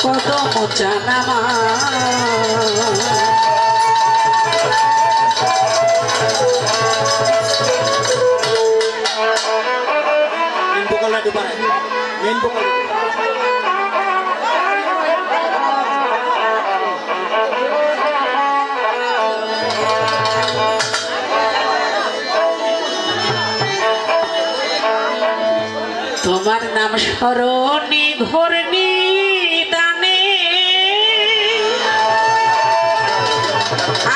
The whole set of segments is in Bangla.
কদম জানামা তোমার নাম স্মরণে ঘরনি দানে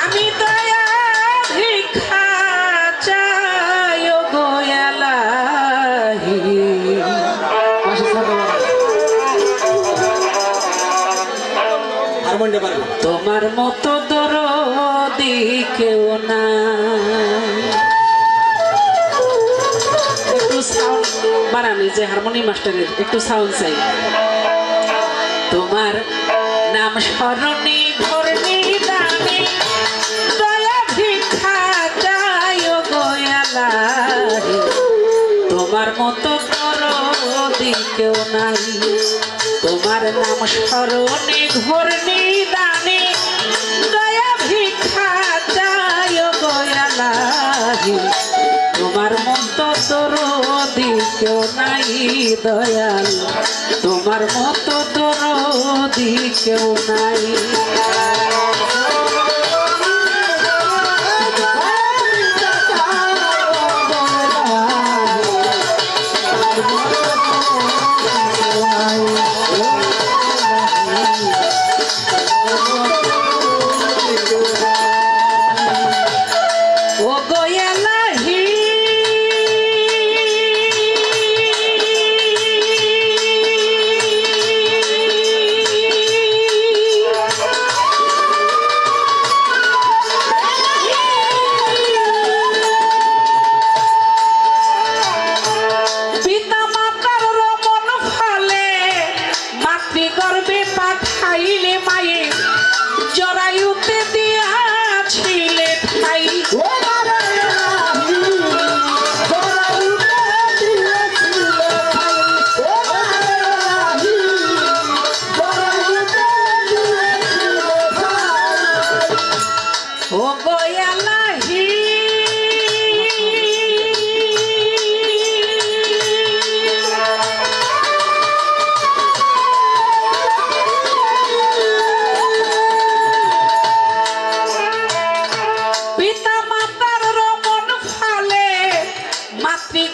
আমি দয়া ভিক্ষা চাই গো এলাহি তোমার মতো দরদি কেউ নাই। একটু সাউন্ড বাড়ানি যে হারমোনি মাস্টারের একটু সাউন্ড চাই। তোমার নাম স্মরণে ঘরনি দানে দয়া ভিক্ষা চাই গো এলাহি তোমার মতো দরদি কেউ নাই। তোমার নাম স্মরণে ঘরনি দানে দয়া ভিক্ষা চাই গো এলাহি তোমার মতো দরদি কেউ নাই দয়াল তোমার মতো দরদি কেউ নাই। গর্বে পাঠাইলে মায়ে জরায়ুতে দিয়াছিলে ঠাই ও গয়ালাহি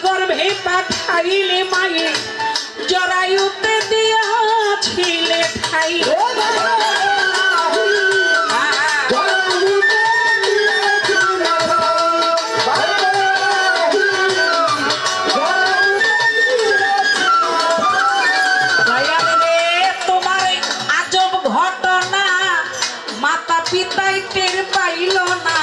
গর্ভে পাঠাইলে মায়ে জরায়ুতে দিয়াছিলে ঠাই তোমার আজব ঘটনা মাতা পিতাই টের পাইল না।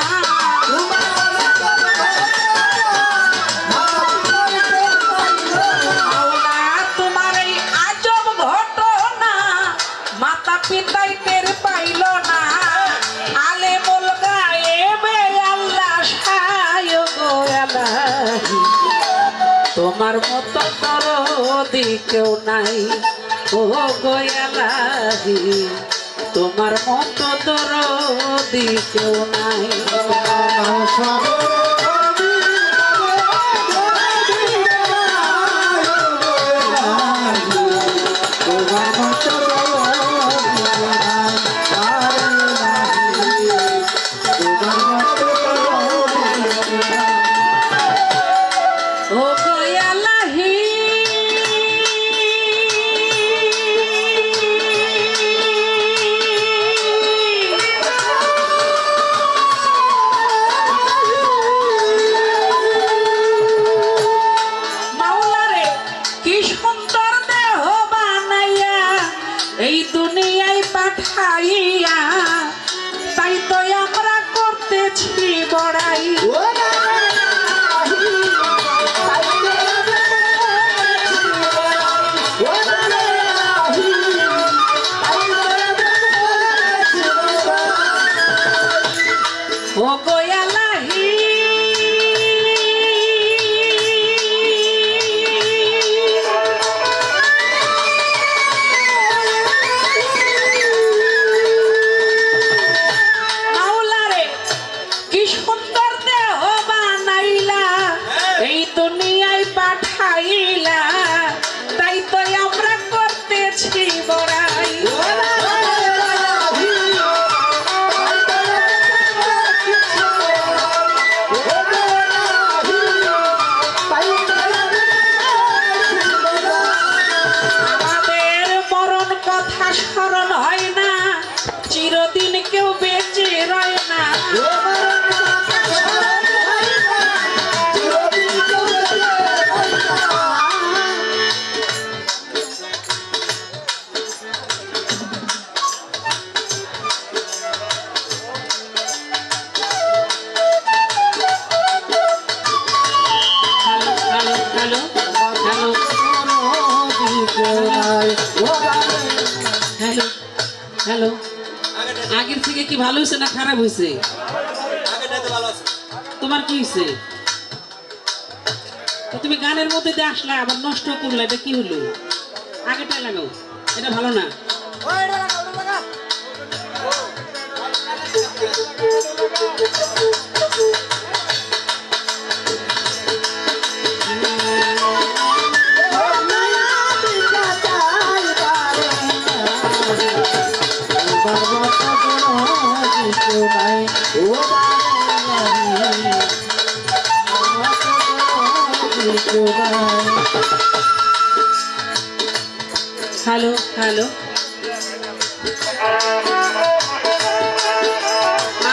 পিতাই টের পাইল না আলে বল গায়েবে আল্লাহ সায় গো এলাহি তোমার মতো দরদি কেউ নাই ও গো এলাহি তোমার মতো দরদি কেউ নাই। এই দুনিয়ায় পাঠাইয়া তাই তো আমরা করতেছি বড়াই ও গয়ালাহি আমাদের মরণ কথা স্মরণ হয় না, চিরদিন কেউ বেঁচে রয় না। হ্যালো হ্যালো, আগের থেকে কি ভালো হয়েছে না খারাপ হয়েছে? তোমার কি হয়েছে? তো তুমি গানের মধ্যে দিয়ে আসলে আবার নষ্ট করলে, এটা কি হলো? আগেটা লাগাও, এটা ভালো না। হ্যালো হ্যালো,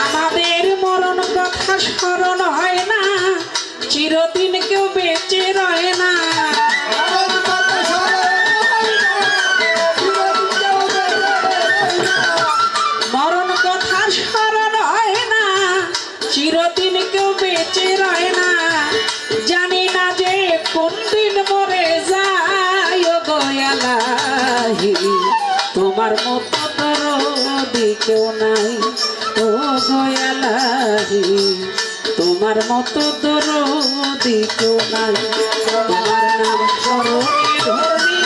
আমাদের মরণ কথা স্মরণ হয় না, চিরদিন কেউ বেঁচে রয় না। মরণ কথা স্মরণ হয় না, চিরদিন কেউ বেঁচে রয় না। জানি না যে কোন দিন মরে যায়, ও গয়ালাহি তোমার মতো দরদি কেউ নাই। ও গয়ালাহি তোমার মতো দরদি কেউ নাই। তোমার নাম স্মরণে ধরি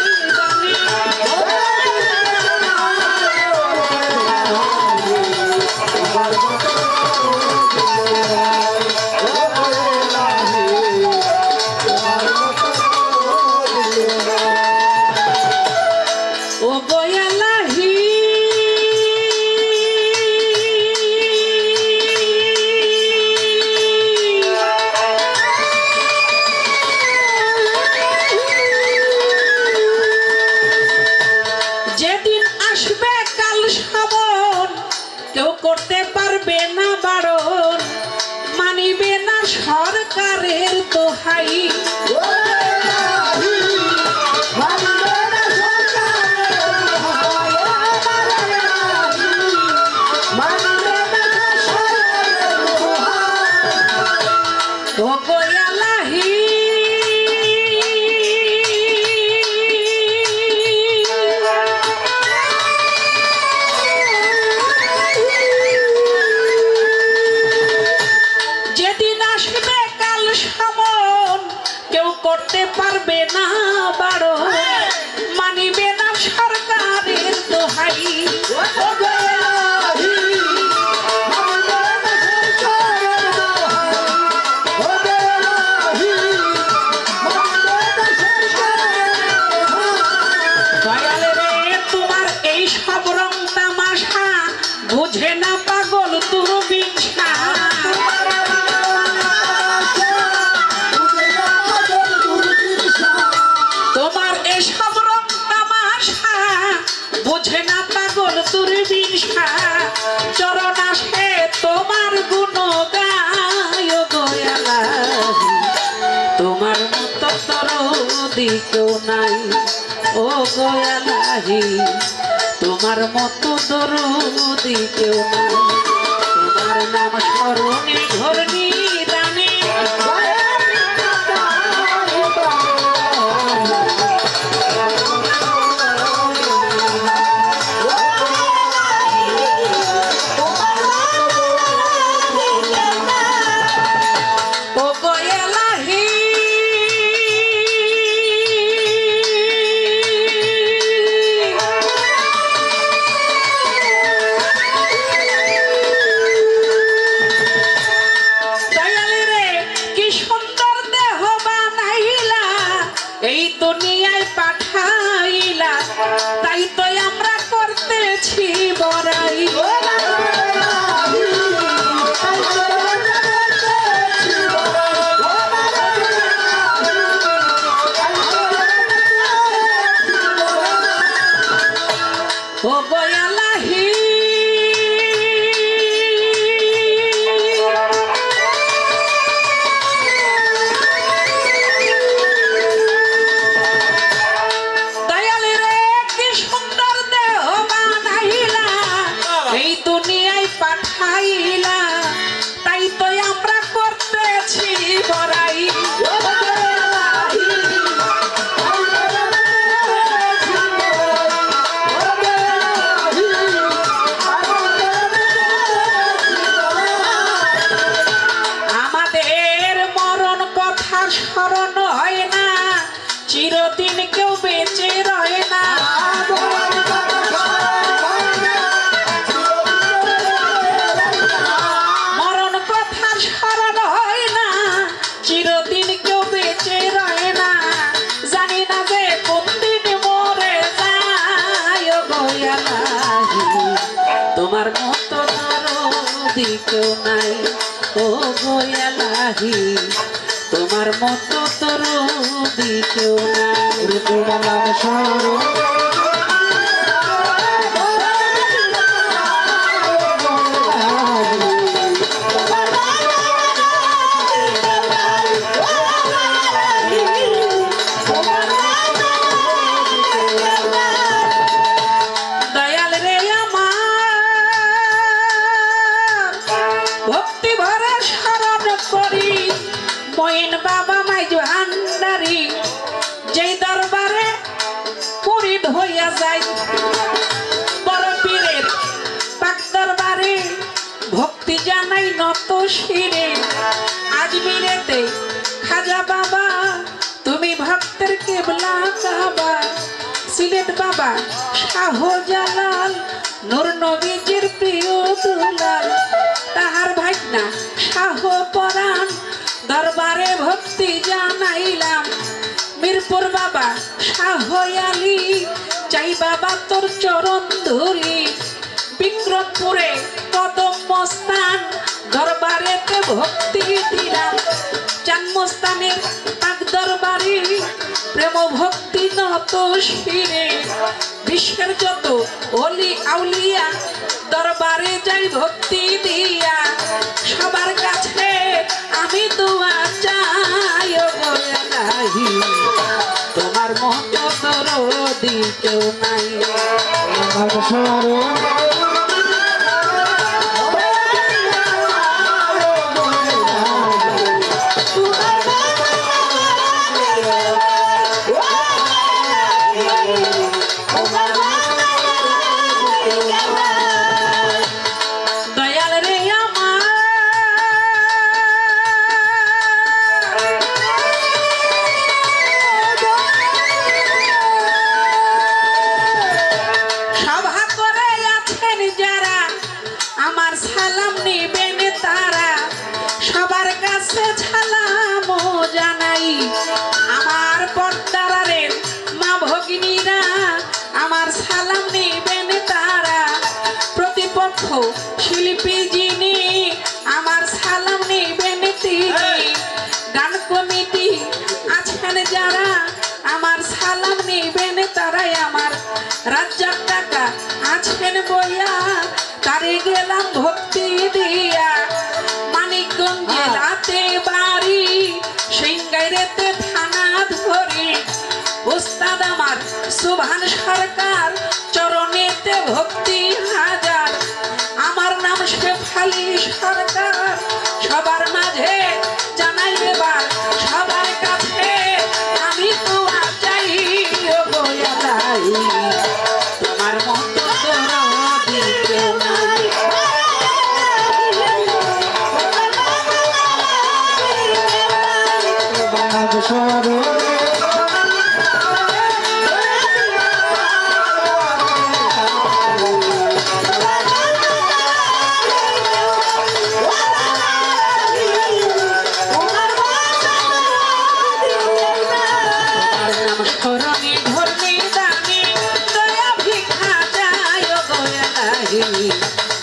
করতে পারবে না বারণ, মানিবে না সরকারের দোহাই। ও গয়ালাহি করতে পারবে না বারণ, মানিবে না সরকারের দোহাই। দয়াল রে তোমার এই সব রং তামাশা বুঝে না পাগল তুরবিনসা। তোমার এসব রং তামাশা বুঝে না পাগল তুরবিনসা। চরণ আসে তোমার গুণ গায়, ও গয়ালাহি তোমার মতো দরদি কেউ নাই। ও গয়ালাহি তোমার মতো দরদি কেউ নাই। তোমার নাম স্মরণে ধরনি দানে ও গয়ালাহি দয়াল রে কি সুন্দর দেহ বানাইলা এই দুনিয়ায় পাঠাইলা তাই তো আমরা করতেছি বড়াই স্মরণ হয় না চিরদিন কেউ বেঁচে রয় না মরণ কথা স্মরণ হয় না চিরদিন কেউ বেঁচে রয় না জানি না যে কোন দিন মরে যায় গয়ালাহি তোমার মতো দরদি কেউ নাই ও গয়ালাহি তোমার মতো তোর দিকেও নাই তোমার নাম স্মরণ দয়াল রে আমার ভক্তি ভরে স্মরণ করি মইন বাবা মাই ভান্ডারি যেই দরবারে পুরিত হইয়া যায় বড় পীরের পাক দরবারে ভক্তি জানাই নত শিরে আজমিরেতে খাজা বাবা তুমি ভক্তের কেবলা কাবা সিলেট বাবা শাহজালাল নূর নবীজির প্রিয় দুলাল তাহার ভাইনা শাহ পরাণ দরবারে ভক্তি জানাইলাম মিরপুর বাবা শাহ আলী চাই বাবা তোর চরণ ধরি বিক্রমপুরে কদম মস্তান দরবারেতে ভক্তি দিলাম চানমস্তানের পাক দরবারে প্রেম ভক্তি নত শিরে বিশ্বের যত অলি আউলিয়া দরবারে যাই ভক্তি দিয়া সবার কাছে আমি দোয়া চাই ও গয়ালাহি তোমার মতো দরদি কেউ নাই দয়াল রে আমার সভা করে আছেন যারা আমার সালাম নিবেন তারা সবার কাছে সালাম জানাই আমার পর্দারের মা ভগিনীরা আমার সালাম নিবেন তারা প্রতিপক্ষ শিল্পী যিনি আমার সালাম নিবেন তিনি গান কমিটি আছেন যারা আমার সালাম নিবেন তারাই আমার রাজ্জাক কাকা আছেন বইয়া তারে গেলাম ভক্তি দিয়া মানিকগঞ্জে রাতে বাড়ি সিংগাইরেতে থানা ধরি ওস্তাদ আমার সুভান সরকার চরণেতে ভক্তি হাজার আমার নাম শেফালি সরকার সবার মাঝে জানাই এবার সবার কাছে আমি তো চাই ও গয়ালাহি তোমার মতো দরদি কেউ নাই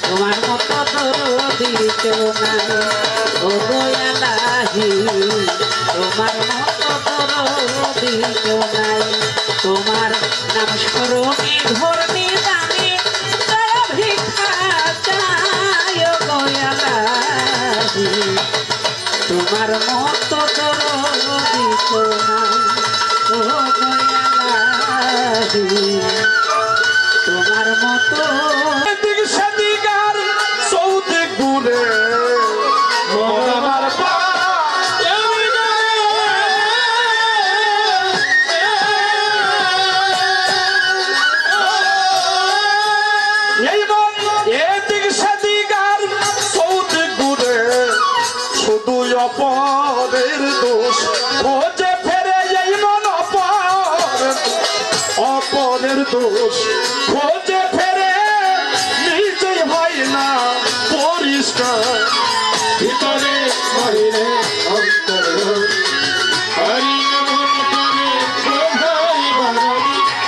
তোমার মতো দরদি কেউ নাই ও গয়ালাহি তোমার মতো দরদি কেউ নাই তোমার নাম স্মরণে ধর্মে দানে কোনদিন তোমার মতো এদিক সেদিক আর চৌদিক ঘুরে মন আমার এই মন এদিক সেদিক আর চৌদিক ঘুরে শুধু অপরের দোষ খোঁজে ফেরে এই মন অপরের দোষ খোঁজে ফেরে নিজেই হয় না পরিষ্কার ভিতরে বাইরে অন্তরে হরি মন করে প্রভাই বাড়ি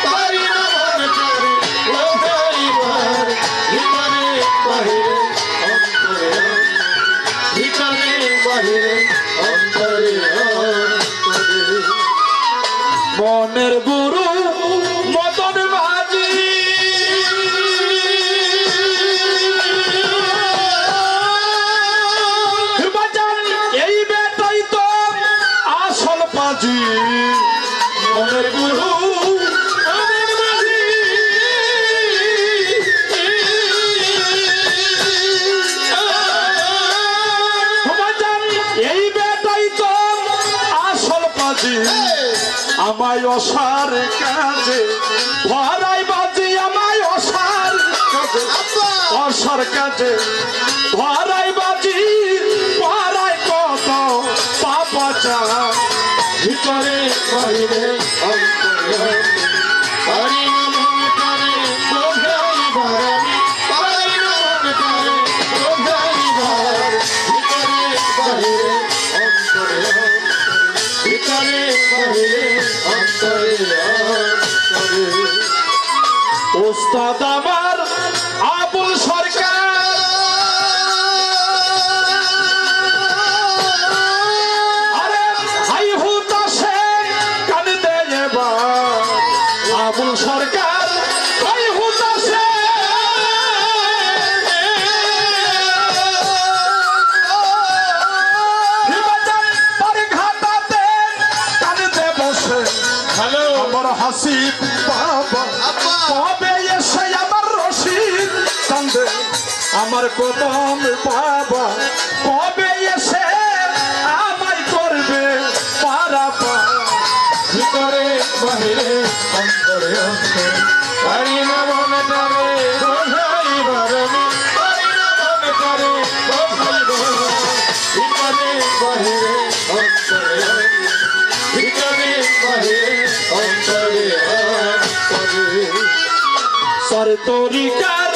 হরি মন করে প্রভাই বাড়ি ভিতরে বাইরে অন্তরে ভিতরে বাইরে অন্তরে মনের গুরু মদন মাঝি বাজান এই বেটাই তো আসল পাজি মনের গুরু মদন মাঝি বাজান এই বেটাই তো আসল পাজি আমায় অসার কাজে ধরাই বাজি আমায় অসার কাজে অসার কাজে ধরাই বাজি পড়াই কত পাপচা ভিতরে বাইরে অন্তরে হরি মন করে প্রভাই বাড়ি হরি মন করে প্রভাই বাড়ি ভিতরে বাইরে অন্তরে ভিতরে বাইরে অন্তরে অন্তরে ওস্তাদ আমার আবুল সরকার আরে হাই হুতাশে কান দে এবার আবুল সরকার হাই হুতাশে হ্যালো আমার হাসিব বাবা কবে এসে আমার রশিদ কান্দে আমার কদম বাবা কবে এসে আমায় করবে পারাপা ভিতরে বাহিরে অন্তরে অন্তরে হরি মন করে প্রভাই বাড়ি হরি মন করে প্রভাই বাড়ি ভিতরে বাহিরে অন্তরে ভিতরে বাহিরে অন্তরে অন্তরে সর তরিকার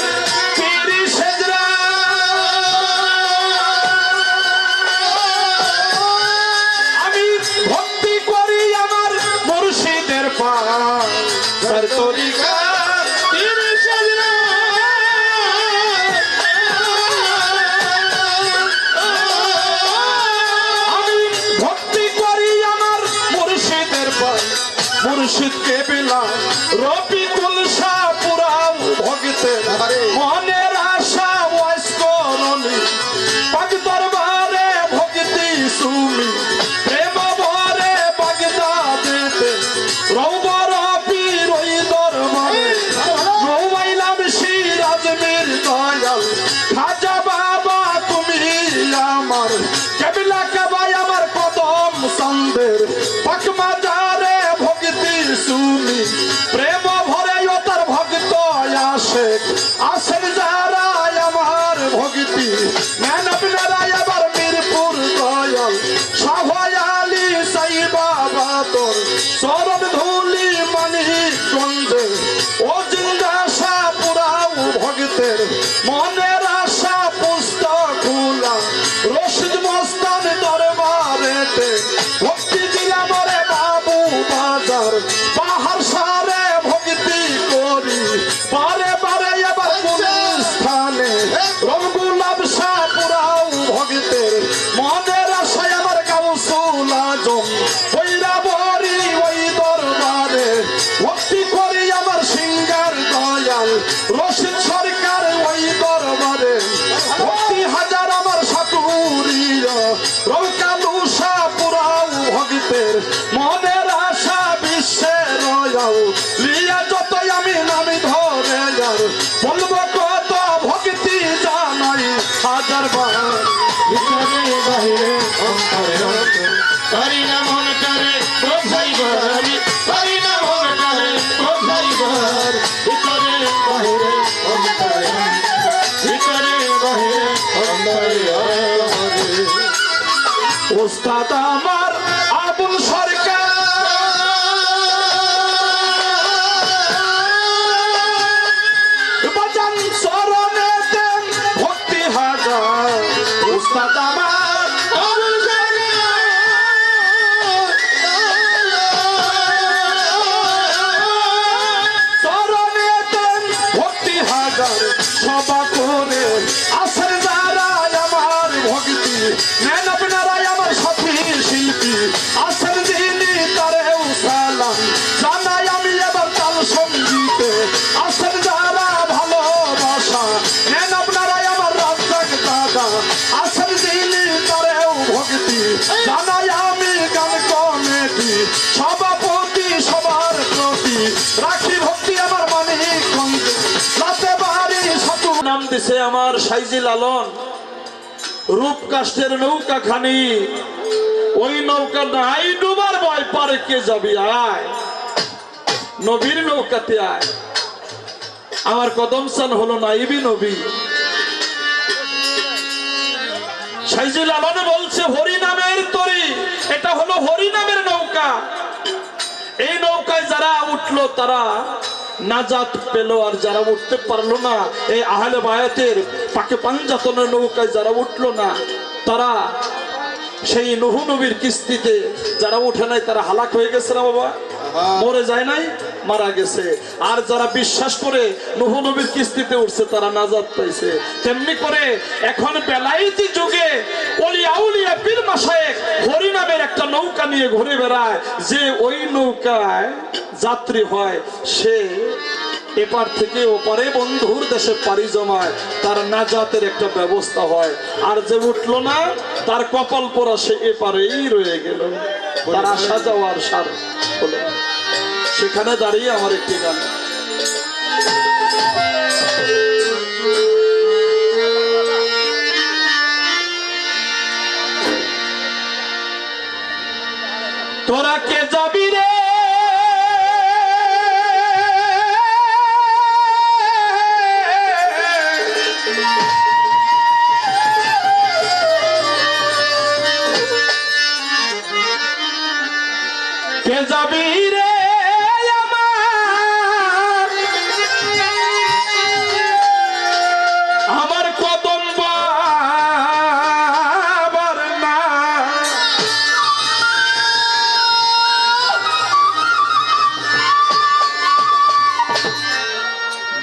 পীরি সেজরা আমি ভক্তি করি আমার মুর্শিদের পায় সর তরিকার পীরি সেজরা আমি ভক্তি করি আমার মুর্শিদের পায় মুর্শিদ কেবিলা রফিকুল শাহ পুরাও ভগতের মনের আশা ওয়াইস করনি পাক দরবারে ভক্তি সুমি প্রেম ভরে বাগদাদেতে রৌবর পীর ওই দরবারে রৌবাইলাম সিরাজমির দয়াল খাজা বাবা তুমি আমার কেবিলা কেবাই আমার কদম সন্দের পাক মাজারে শুনি প্রেম ভরে ও তার ভক্ত আসে আসেন যারা আমার ভক্তি ম্যান আপনারা আবার মিরপুর দয়াল সভাই আলী সাই বাবা তোর চরণ ধুলি মানি গন্ধে ও জিন্দা আশা পুরাও ভক্তের মনের আশা পুস্তক খোলা রশিদ মস্তান দরবারেতে ভক্তি দিলাম রে বাবু বাজার পাহাড় সারে ভক্তি করি বারে বারে এবার কোন স্থানে রঙ্গুলাভ শাহ পুরাও ভক্তের মনের আশায় আমার গাউসুল আজম ওইরা বরি ওই দরবারে ভক্তি করি আমার সিঙ্গার দয়াল রশিদ সরকার ওই দরবারে ভক্তি হাজার আমার সাকুরিয়া রৌকালু শাহ পুরাও ভক্তের মনের আশা বিশ্বের লিয়া বারবার ভিতরে বাহিরে অন্তরে অন্তরে পারি না মনটারে বোঝাইবার পারি না মনটারে বোঝাইবার ভিতরে বাহিরে অন্তরে ভিতরে বাহিরে অন্তরে অন্তরে ওস্তাদ আমার আবুল সরকার বাজান চরণে দেন ভক্তি হাজার ওস্তাদ আমার আবুল চরণে দেন ভক্তি হাজার সভা করে আসেন যারা আমার ভক্তি নেন আপনারা আমার সাথী শিল্পী আসেন যিনি তারেও সালাম জানাই আমি এবার তাল সঙ্গীতে আসেন যারা ভালোবাসা নেন আপনারা আমার রাজ্জাক দাদা আসেন যিনি তারেও ভক্তি জানাই আমি গান কমিটি সভাপতি সবার প্রতি রাখি ভক্তি আমার মানিক গঞ্জে রাতে বাড়ি সাতু নাম দিছে আমার সাইজি লালন রূপ কাষ্টের নৌকা খানি ওই নৌকা নাই ডুবার ভয় পারে কে যাবি আয় নবীর নৌকাতে আয় আমার কদম স্থান হলো নাইবি নবী সাইজি লালন বলছে হরি নামের তরি এটা হলো হরি নামের নৌকা এই নৌকায় যারা উঠলো তারা নাজাত পেল আর যারা উঠতে পারলো না এই আহলে বায়াতের পাকে পাঞ্জাতনের নৌকায় যারা উঠলো না তারা সেই নূহ নবীর কিস্তিতে যারা উঠে নাই তারা হালাক হয়ে গেছে না বাবা মরে যায় নাই মারা গেছে আর যারা বিশ্বাস করে নূহ নবীর কিস্তিতে উঠছে তারা নাজাত পাইছে তেমনি করে এখন বেলায়েতি যুগে ওলিয়া উলিয়া পীর মাশায়েখ হরি নামের একটা নৌকা নিয়ে ঘুরে বেড়ায় যে ওই নৌকায় যাত্রী হয় সে এপার থেকে ওপারে বন্ধুর দেশে পাড়ি জমায় তার নাজাতের একটা ব্যবস্থা হয় আর যে উঠলো না তার কপাল পোড়া সে এপারেই রয়ে গেল তার আসা যাওয়ার সার হলো সেখানে দাঁড়িয়ে আমার একটি গান তোরা কে যাবি রে কে যাবি রে আমার কদম বাবার না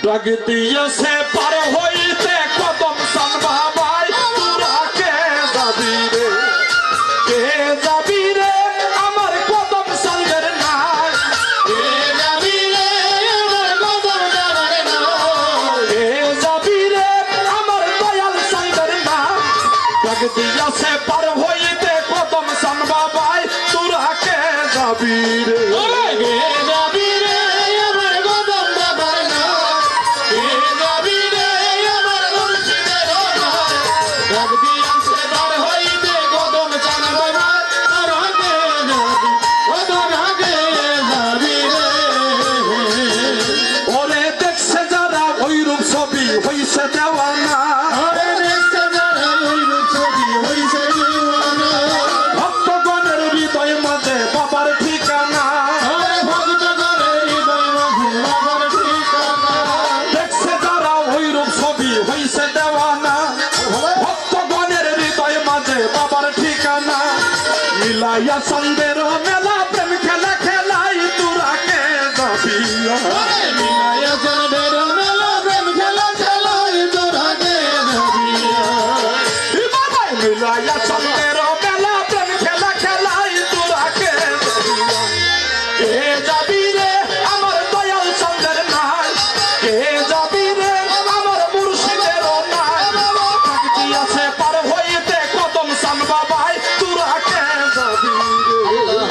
ডাক দিয়েছে পার হইতে কদম সান বাবাই তোরা কে যাবি রে কে যাবি রে আমার কদম সানদের না কে যাবি রে আমার কদম যাবার না কে যাবি রে আমার দয়াল সানদের না ডাক দিয়েছে পার হইতে কদম সান বাবাই তোরা কে যাবি রে কে যাবি রে আমার কদম যাবার না কে যাবি রে আমার মুর্শিদের না ডাক দিয়াছে বার হইতে কদম চান বাবা তোরা কে যাবি তোরা কে যাবি রে ওরে দেখছে যারা ওই রূপ ছবি হইছে দেওয়ানা আরে দেখতে যারা ওই ছবি হইছে দিওয়ানা ভক্তগণের হৃদয় মাঝে বাবার ঠিকানা আরে ভক্ত করে হৃদয় মাঝে বাবার ঠিকানা দেখছে যারা ওই রূপ ছবি হইছে দেওয়ানা ভক্তগণের হৃদয় মাঝে বাবার ঠিকানা মিলাইয়া সন্দের মেলা প্রেম খেলা খেলাই তোরা কে যাবি আরে মিলায়া চলবের মেলা প্রেম খেলা খেলাই তোরা কে যাবি বাবাই মিলাইয়া সন্দের মেলা প্রেম খেলা খেলাই তোরা কে যাবি কে যাবি রে আমার দয়াল সন্দের নাই কে যাবি রে আমার মুর্শিদের নাই ভক্তি আছে পার হইতে কদম সান বাবাই তোরা কে যাবি রে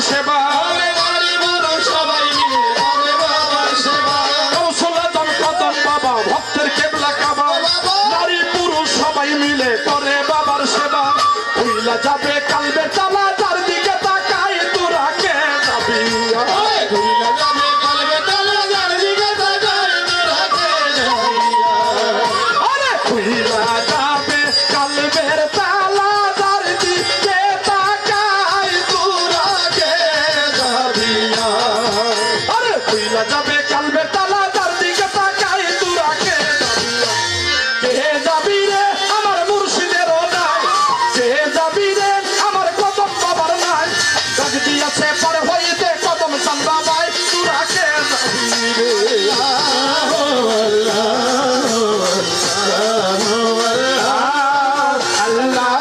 সেবা নারী পুরুষ সবাই মিলে করে বাবার সেবা কৌশল আজম কদম বাবা ভক্তের কেবলা কাবা নারী পুরুষ সবাই মিলে করে বাবার সেবা হইলা যাবে কালবে তালা যার দিকে তাকাই তোরা কে যাবি ভুইলা যাবে কালবে তালা যার দিকে তাকাই তোরা কে যাবি আরে হইলা যাবে কালবের তালা যার দিকে তাকাই তোরা কে যাবি আরে হইলা যাবে কালবের তালা যার দিকে তাকাই তোরা কে যাবি রে আমার মুর্শিদের নাই কে যাবি রে আমার কদম বাবার নাই ডাক দিয়াছে পর হইতে কদম চান বাবাই তোরা কে যাবি রে আল্লাহ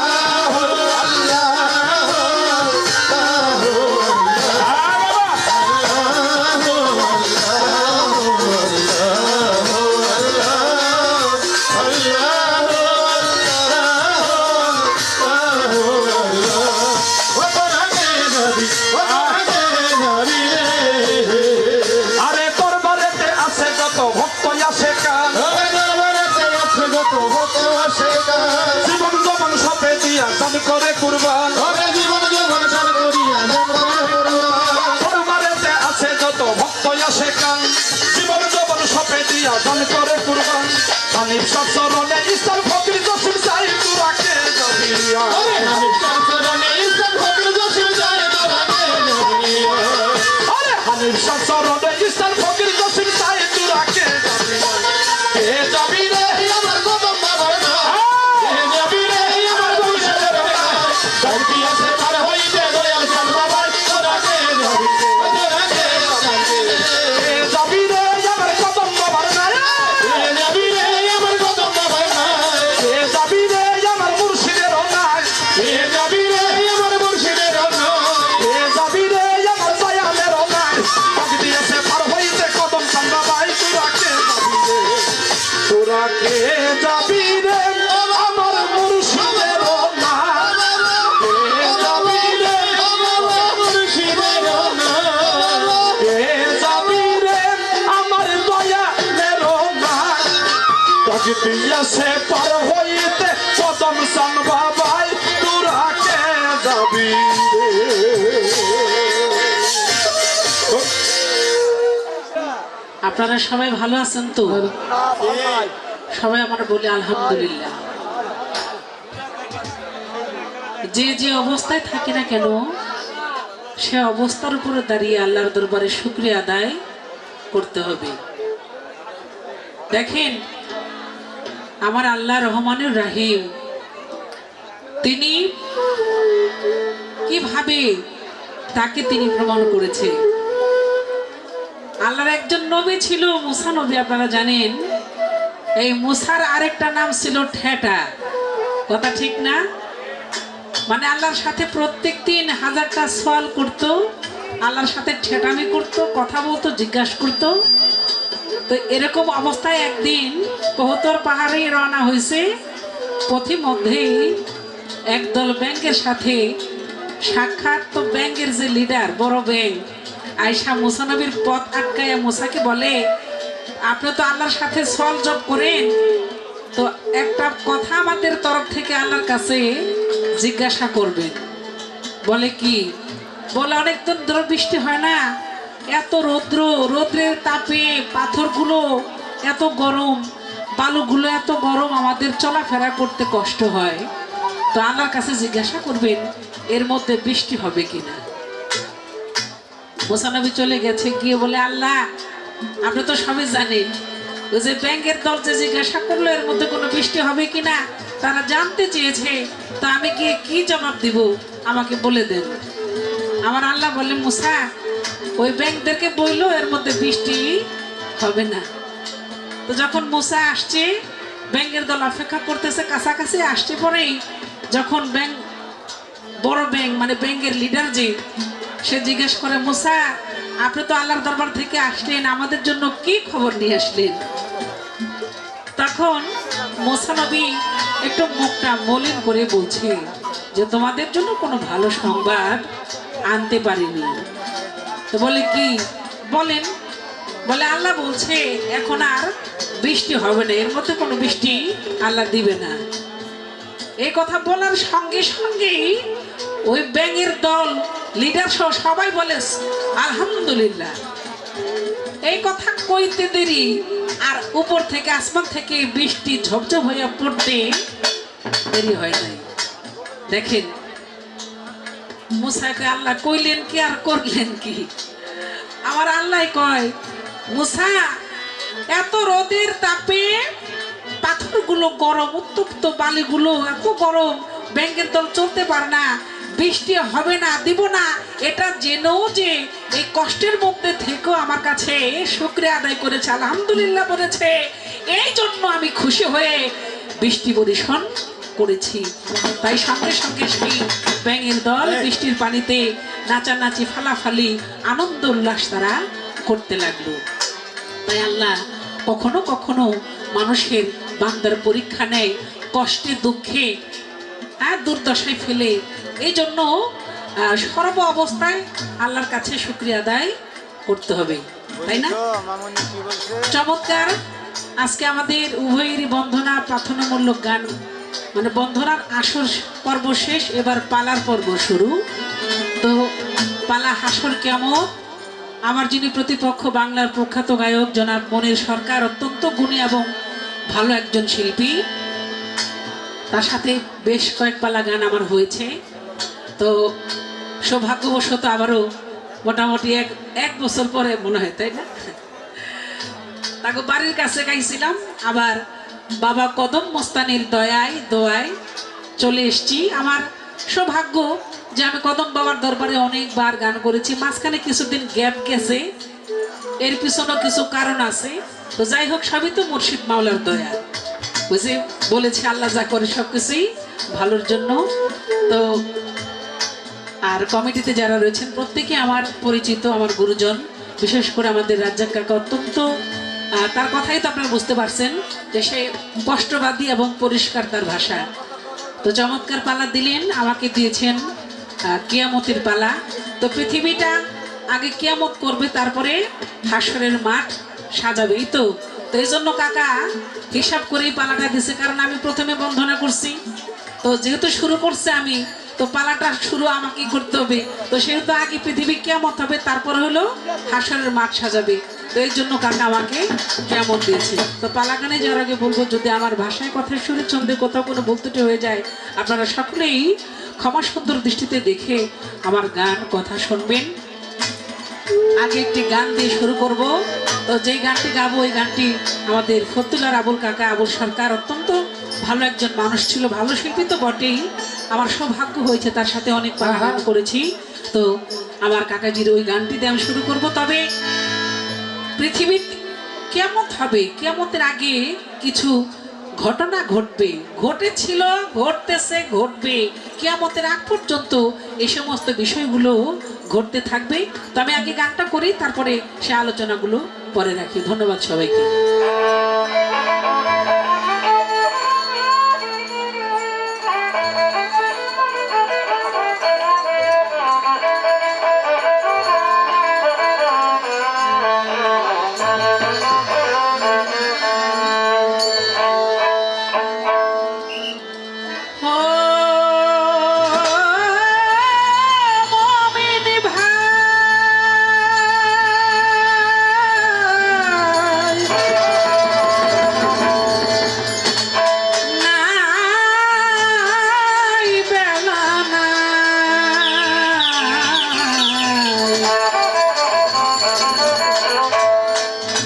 আরে দরবারেতে আছে যত ভক্ত আসে কান জীবন জমন সপে দিয়া দান করে কুরবান দরবারেতে আছে যত ভক্ত আসে কান জীবন জমন সপে দিয়া দান করে কুরবান হানিফ শাহ চরণে ইসলাম ফকির জসিম চাই তোরা কে যাবি আরে হানিফ শাহ চরণে ইসলাম ফকির জসিম চাই তোরা কে যাবি রে আমার কদম বাবার না কে যাবি রে আমার মুর্শিদের নাই ডাক দিয়াছে পার হইতে দয়াল চাঁদ বাবার তোরা কে যাবি তোরা কে যাবি কে যাবি রে আমার কদম বাবার নাই কে যাবি রে আমার কদম বাবার নাই কে যাবি রে আমার মুর্শিদের নাই কে যাবি রে আমার মুর্শিদের নাই কে যাবি রে আমার দয়ালের নাই ডাক দিয়েছে পার হইতে কদম চান বাবাই তোরা কে যাবি রে আমার মুর্শিদের নাই কে যাবি রে আমার মুর্শিদের নাই কে যাবি রে আমার দয়ালের নাই ডাক দিয়েছে পার হইতে কদম চান বাবাই তোরা কে যাবি আপনারা সবাই ভালো আছেন তো? সবাই আমার বলে আলহামদুলিল্লাহ। যে যে অবস্থায় থাকে না কেন সে অবস্থার উপরে দাঁড়িয়ে আল্লাহর দরবারে শুকরিয়া আদায় করতে হবে। দেখেন আমার আল্লাহ রহমানুর রাহিম, তিনি কিভাবে তাকে তিনি প্রমাণ করেছে। আল্লাহর একজন নবী ছিল মুসা নবী, আপনারা জানেন। এই মুসার আরেকটা নাম ছিল ঠেটা, কথা ঠিক না? মানে আল্লাহর সাথে প্রত্যেক দিন হাজারটা সওয়াল করতো, আল্লাহর সাথে ঠেটামি করতো, কথা বলতো, জিজ্ঞাসা করতো। তো এরকম অবস্থায় একদিন কহতর পাহাড়ে রওনা হয়েছে। পথিমধ্যেই একদল ব্যাংকের সাথে সাক্ষাৎ। তো ব্যাংকের যে লিডার, বড় ব্যাংক, আয়সা মুসা নবীর পথ আটকাইয়া মুসাকে বলে, আপনি তো আল্লাহর সাথে সওয়াল জব করেন, তো একটা কথা আমাদের তরফ থেকে আল্লাহর কাছে জিজ্ঞাসা করবেন। বলে কি? বলে অনেকদিন ধরে বৃষ্টি হয় না, এত রৌদ্র, রৌদ্রের তাপে পাথরগুলো এত গরম, বালুগুলো এত গরম, আমাদের চলাফেরা করতে কষ্ট হয়। তো আল্লাহর কাছে জিজ্ঞাসা করবেন এর মধ্যে বৃষ্টি হবে কিনা। মুসা নবী চলে গেছে, গিয়ে বলে, আল্লাহ আপনি তো সবই জানেন, ওই যে ব্যাংকের দল যে জিজ্ঞাসা করলো এর মধ্যে কোনো বৃষ্টি হবে কিনা, তারা জানতে চেয়েছে, তা আমি গিয়ে কি জবাব দিব আমাকে বলে দেন। আমার আল্লাহ বলে, মুসা ওই ব্যাংকদেরকে বললো এর মধ্যে বৃষ্টি হবে না। তো যখন মুসা আসছে, ব্যাংকের দল অপেক্ষা করতেছে, কাছাকাছি আসছে, পরেই যখন ব্যাংক, বড় ব্যাংক মানে ব্যাংকের লিডার যে, সে জিজ্ঞেস করে, মুসা আপনি তো আল্লাহর দরবার থেকে আসলেন, আমাদের জন্য কি খবর নিয়ে আসলেন? তখন মুসা নবী একটু মুখটা মলিন করে বলছে যে তোমাদের জন্য কোনো ভালো সংবাদ আনতে পারিনি। তো বলে কি বলেন, বলে আল্লাহ বলছে এখন আর বৃষ্টি হবে না, এর মধ্যে কোনো বৃষ্টি আল্লাহ দিবে না। এই কথা বলার সঙ্গে সঙ্গেই ওই ব্যাঙের দল লিডার সহ সবাই বলে আলহামদুলিল্লাহ। এই কথা কইতে দেরি আর উপর থেকে আসমান থেকে বৃষ্টি ঝপঝপ হইয়া পড়তে দেরি হয় নাই। দেখেন মুসাকে আল্লাহ কইলেন কি আর করলেন কি। আমার আল্লাহ কয়, মুসা এত রোদের তাপে পাথরগুলো গরম, উত্তপ্ত বালিগুলো এত গরম, ব্যাঙের দল চলতে পারে না, বৃষ্টি হবে না, দিব না, এটা জেনেও যে এই কষ্টের মধ্যে থেকেও আমার কাছে শুকরিয়া আদায় করেছে, আলহামদুলিল্লাহ বলেছে, এই জন্য আমি খুশি হয়ে বৃষ্টি বর্ষণ করেছি। তাই সঙ্গে সঙ্গে সেই ব্যাঙের দল বৃষ্টির পানিতে নাচানাচি ফালাফালি আনন্দ উল্লাস তারা করতে লাগলো। তাই আল্লাহ কখনো কখনো মানুষের বান্দার পরীক্ষা নেয়, কষ্টে দুঃখে দুর্দশায় ফেলে। এই জন্য সর্ব অবস্থায় আল্লাহর কাছে শুকরিয়া আদায় করতে হবে, তাই না? চমৎকার। আজকে আমাদের উভয়েরই বন্ধনা প্রার্থনামূলক গান, মানে বন্ধনার আসর পর্ব শেষ, এবার পালার পর্ব শুরু। তো পালা হাসর কেমন। আমার যিনি প্রতিপক্ষ বাংলার প্রখ্যাত গায়ক জনাব মনির সরকার, অত্যন্ত গুণী এবং ভালো একজন শিল্পী, তার সাথে বেশ কয়েক পালা গান আমার হয়েছে। তো সৌভাগ্যবশত আবারও মোটামুটি এক বছর পরে মনে হয়, তাই না, তাকে বাড়ির কাছে গাইছিলাম, আবার বাবা কদম মস্তানির দোয়ায় চলে এসছি। আমার সৌভাগ্য যে আমি কদম বাবার দরবারে অনেকবার গান করেছি, মাঝখানে কিছুদিন গ্যাপ গেছে, এর পিছনেও কিছু কারণ আছে। তো যাই হোক, সবই তো মুর্শিদ মাওলার দয়া, বুঝে বলেছি আল্লাহ যা করে সবকিছুই ভালোর জন্য। তো আর কমিটিতে যারা রয়েছেন প্রত্যেকে আমার পরিচিত, আমার গুরুজন, বিশেষ করে আমাদের রাজ্জাক কাকা, অত্যন্ত তার কথাই তো আপনারা বুঝতে পারছেন যে সে কষ্টবাদী এবং পরিষ্কার তার ভাষা। তো চমৎকার পালা দিলেন, আমাকে দিয়েছেন কিয়ামতের পালা। তো পৃথিবীটা আগে কিয়ামত করবে, তারপরে হাসরের মাঠ সাজাবে, এই তো। তো এই জন্য কাকা হিসাব করেই পালাটা দিছে, কারণ আমি প্রথমে বন্ধনা করছি, তো যেহেতু শুরু করছে আমি, তো পালাটা শুরু আমাকেই করতে হবে। তো সেহেতু আগে পৃথিবী কিয়ামত হবে, তারপর হলো হাসরের মাঠ সাজাবে। তো এই জন্য কাকা আমাকে কেমন দিয়েছে। তো পালা গানে যাওয়ার আগে বলবো, যদি আমার ভাষায় কথার সুরে ছন্দে কোথাও কোনো ভুলত্রুটি হয়ে যায়, আপনারা সকলেই ক্ষমা সুন্দর দৃষ্টিতে দেখে আমার গান কথা শুনবেন। আগে একটি গান দিয়ে শুরু করব। তো যেই গানটি গাবো, ওই গানটি আমাদের ফতুল্লার আবুল কাকা, আবুল সরকার, অত্যন্ত ভালো একজন মানুষ ছিল, ভালো শিল্পী তো বটেই। আমার সৌভাগ্য হয়েছে তার সাথে অনেক পালা গান করেছি। তো আমার কাকাজির ওই গানটি দিয়ে আমি শুরু করব। তবে পৃথিবী কিয়ামত হবে, কিয়ামতের আগে কিছু ঘটনা ঘটবে, ঘটেছিল, ঘটতেছে, ঘটবে, কিয়ামতের আগ পর্যন্ত এই সমস্ত বিষয়গুলো ঘটতে থাকবে। তো আমি আগে গানটা করি, তারপরে সে আলোচনাগুলো পরে রাখি। ধন্যবাদ সবাইকে।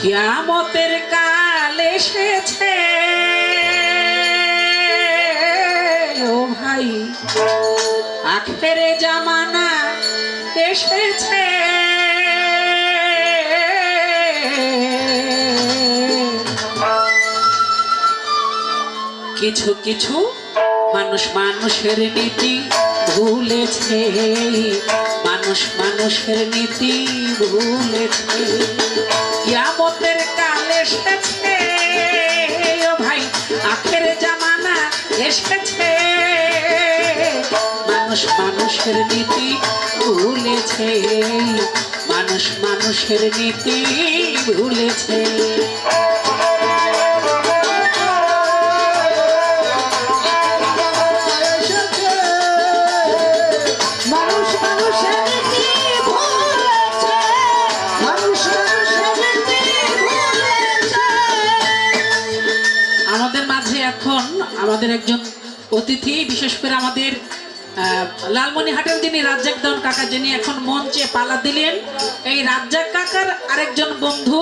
কিয়ামতের কাল এসেছে ও ভাই, আখেরে জামানা এসেছে, কিছু কিছু মানুষ মানুষের নীতি ভুলেছে, মানুষ মানুষের নীতি ভুলেছে। কিয়ামতের কাল এসেছে ও ভাই, আখের জামানা এসেছে, মানুষ মানুষ মানুষের নীতি ভুলেছে, মানুষ মানুষের নীতি ভুলেছে। মানুষ মানুষের নীতি ভুলেছে, মানুষ মানুষের নীতি ভুলেছে। আমাদের মাঝে এখন আমাদের একজন অতিথি, বিশেষ করে আমাদের লালমনিহাটের যিনি রাজ্জাক দেওয়ান কাকা, যিনি এখন মঞ্চে পালা দিলেন, এই রাজ্জাক কাকার আরেকজন বন্ধু,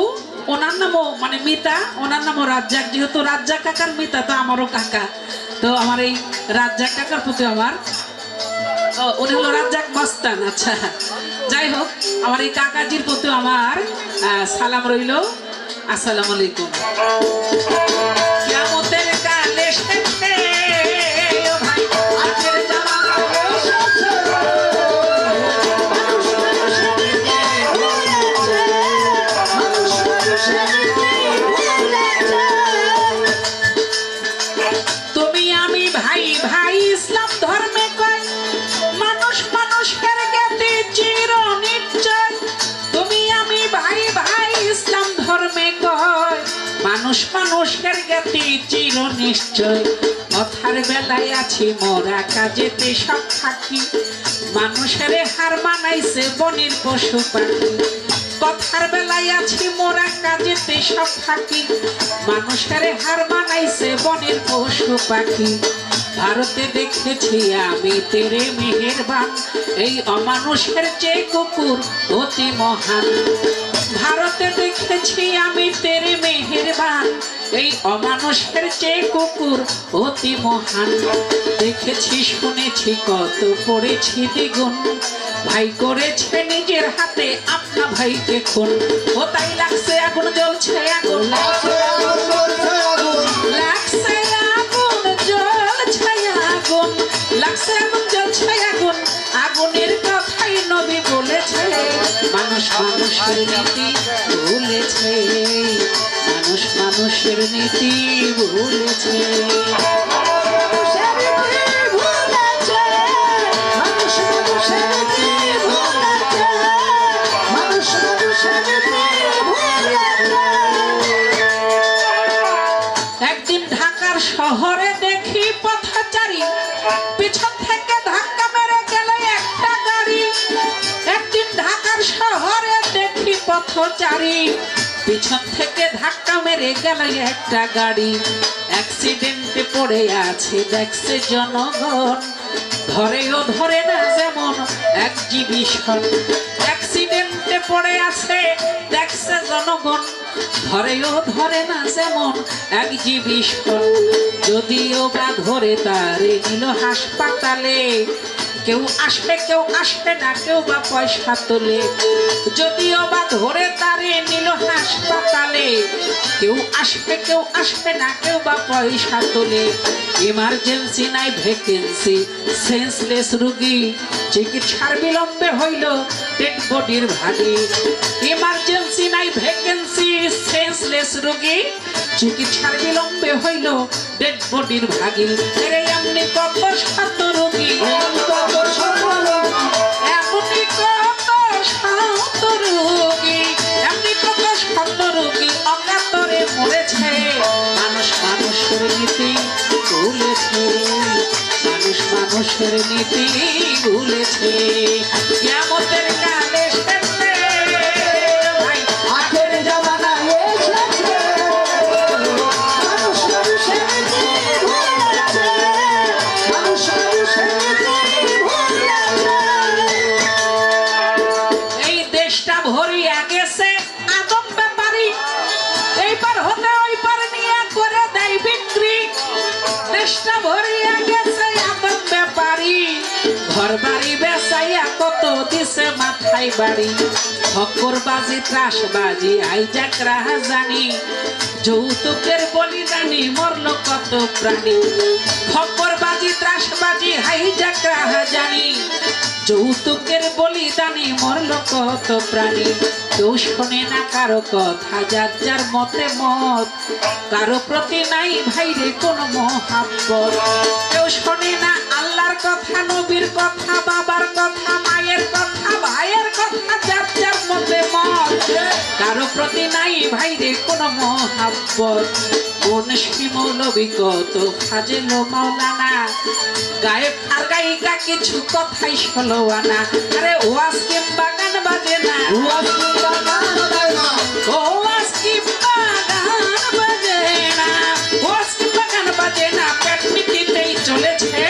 ওনার নামও মানে মিতা, ওনার নামও রাজ্জাক। যেহেতু রাজ্জাক কাকার মিতা, তো আমারও কাকা, তো আমার এই রাজ্জাক কাকার প্রতি আমার উনি হলো রাজ্জাক মস্তান। আচ্ছা, যাই হোক, আমার এই কাকাজির প্রতি আমার সালাম রইল, আসসালামু আলাইকুম। কিয়ামতের কাল এসেছে, ও ভাই, আখের জামানা এসেছে। মানুষ মানুষের নীতি ভুলেছে, মানুষ মানুষের নীতি ভুলেছে। তুমি আমি ভাই ভাই ইসলাম ধর্মে কয়, মানুষ মানুষের জ্ঞাতি চির নিশ্চয়। তুমি আমি ভাই ভাই ইসলাম ধর্মে কয়, মানুষ মানুষের জ্ঞাতি চির নিশ্চয়। কথার বেলায় আছি মোরা, কাজেতে সব থাকি, মানুষের হার মানাইছে বনের পশু পাখি। কথার বেলায় আছি মোরা, কাজেতে সব থাকি, মানুষের হার মানাইছে বনের পশু পাখি। ভারতে দেখেছি আমি তেরে মেহেরবান, এই অমানুষের চেয়ে কুকুর অতি মহান। ভারতে দেখেছি আমি তেরে মেহেরবান, এই অমানুষের চেয়ে কুকুর অতি মহান। দেখেছি শুনেছি কত পড়েছি দ্বিগুণ, ভাই করেছে নিজের হাতে আপনা ভাইকে খুন। ও তাই লাগছে আগুন জ্বলছে, আগুন লাগছে, আগুন জ্বলছে, আগুন লাগছে, আগুন জ্বলছে, আগুন লাগছে, আগুন জ্বলছে, আগুন। আগুনের কথাই নবী বলেছে, মানুষ মানুষের নীতি ভুলেছে, মানুষ মানুষের নীতি ভুলেছে। মানুষের নীতি ভুলেছে, মানুষ মানুষের নীতি ভুলেছে, মানুষ মানুষের নীতি ভুলেছে। একদিন ঢাকার শহরে দেখি পথচারী, পিছন থেকে ধাক্কা মেরে গেল একটা গাড়ি। একদিন ঢাকার শহরে দেখি পথচারী, পিছন থেকে ধাক্কা মেরে গেল একটা গাড়ি। অ্যাক্সিডেন্টে পড়ে আছে দেখছে জনগণ, ধরেও ধরে না যেমন এক্সিবিশন। অ্যাক্সিডেন্টে পড়ে আছে দেখছে জনগণ, ধরেও ধরে না যেমন এক্সিবিশন। যদিও বা ধরে তারে নিল হাসপাতালে, কেউ আসবে কেউ আসবে না, কেউ বা পয়সা তোলে। যদিও বা ধরে তারে নিল হাসপাতালে, কেউ আসবে কেউ আসবে না, কেউ বা পয়সা তোলে। ইমার্জেন্সি নাই ভ্যাকেন্সি, সেন্সলেস রুগী, চিকিৎসার বিলম্বে হইল ডেড বডির ভাগি। ইমার্জেন্সি নাই ভ্যাকেন্সি, সেন্সলেস রুগী, চিকিৎসার বিলম্বে হইল ডেড বডির ভাগি। এরে এমনি কত শত রোগী, এমনি কত শত রোগী, এমনি কত শত রোগী অকাতরে মরেছে। মানুষ মানুষের নীতি ভুলেছে, মানুষ মানুষের নীতি ভুলেছে। কিয়ামতের কাল এসেছে, ভাই, আখের জামানা এসেছে, মানুষ মানুষের নীতি ভুলেছে, মানুষ মানুষের নীতি ভুলেছে। এই দেশটা ভরিয়া গেছে আদম ব্যাপারী, এইবার হতে ওই পার নিয়ে করে দেয় বিক্রি। দেশটা ভরিয়া গেছে আদম ব্যাপারী, ঘর বাড়ি বেচাইয়া কত দিছে মাথায় বাড়ি। ফকরবাজি ত্রাসবাজি হাইজাক রাহাজানি, যৌতুকের বলিদানি মরল কত প্রাণী। ফকরবাজি ত্রাসবাজি হাইজাক রাহাজানি, যৌতুকের বলিদানি মরল কত প্রাণী। কেউ শোনে না কারো কথা, যার যার মতে মত, কারো প্রতি নাই ভাইরে কোনো মহাব্বত। কেউ শোনে না আল্লাহর কথা, নবীর কথা, বাবার কথা, মায়ের কথা, ভাইয়ের কথা, যার যার মধ্যে মত। কারো প্রতি নাই ভাইরে কোনো মহাব্বত। মুন্সি মৌলবী কত ফাজেল মাওলানা, গায়ক আর গায়িকা কিছু কথাই ষোলো আনা। আরে ওয়াজ কি বাগান বাজে না, ওয়াজ কি বাগান বাজে না, ওয়াজ কি বাগান বাজে না, পেট নীতিতেই চলেছে।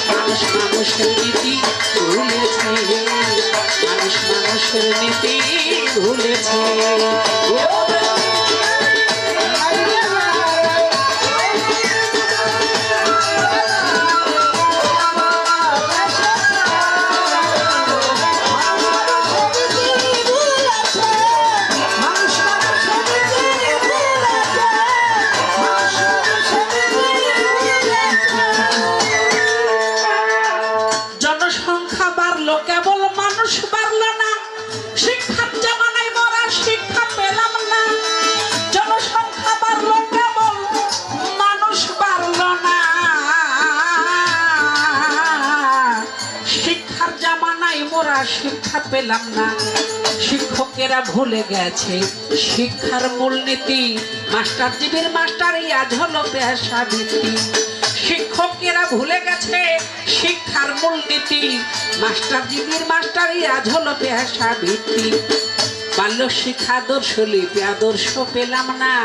মানুষ মানুষের নীতি ভুলেছে, মানুষ মানুষের নীতি ভুলেছে। জনসংখ্যা বাড়লো কেবল, মানুষ বাড়লো না। শিক্ষার জামানায় মরা শিক্ষা পেলাম না। জনসংখ্যা বাড়লো কেবল, মানুষ বাড়লো না। শিক্ষার জামানায় মোরা শিক্ষা পেলাম না। শিক্ষকেরা ভুলে গেছে শিক্ষার মূলনীতি। মাস্টার জীবীর মাস্টারই আজ হলো পেশা ভিত্তি। শিক্ষকেরা ভুলে গেছে শিক্ষার মূলনীতি। মাস্টার জীবীর মাস্টারই আজ হলো পেশা ভিত্তি। বাল্য শিক্ষা আদর্শ লিপি আদর্শ পেলাম না।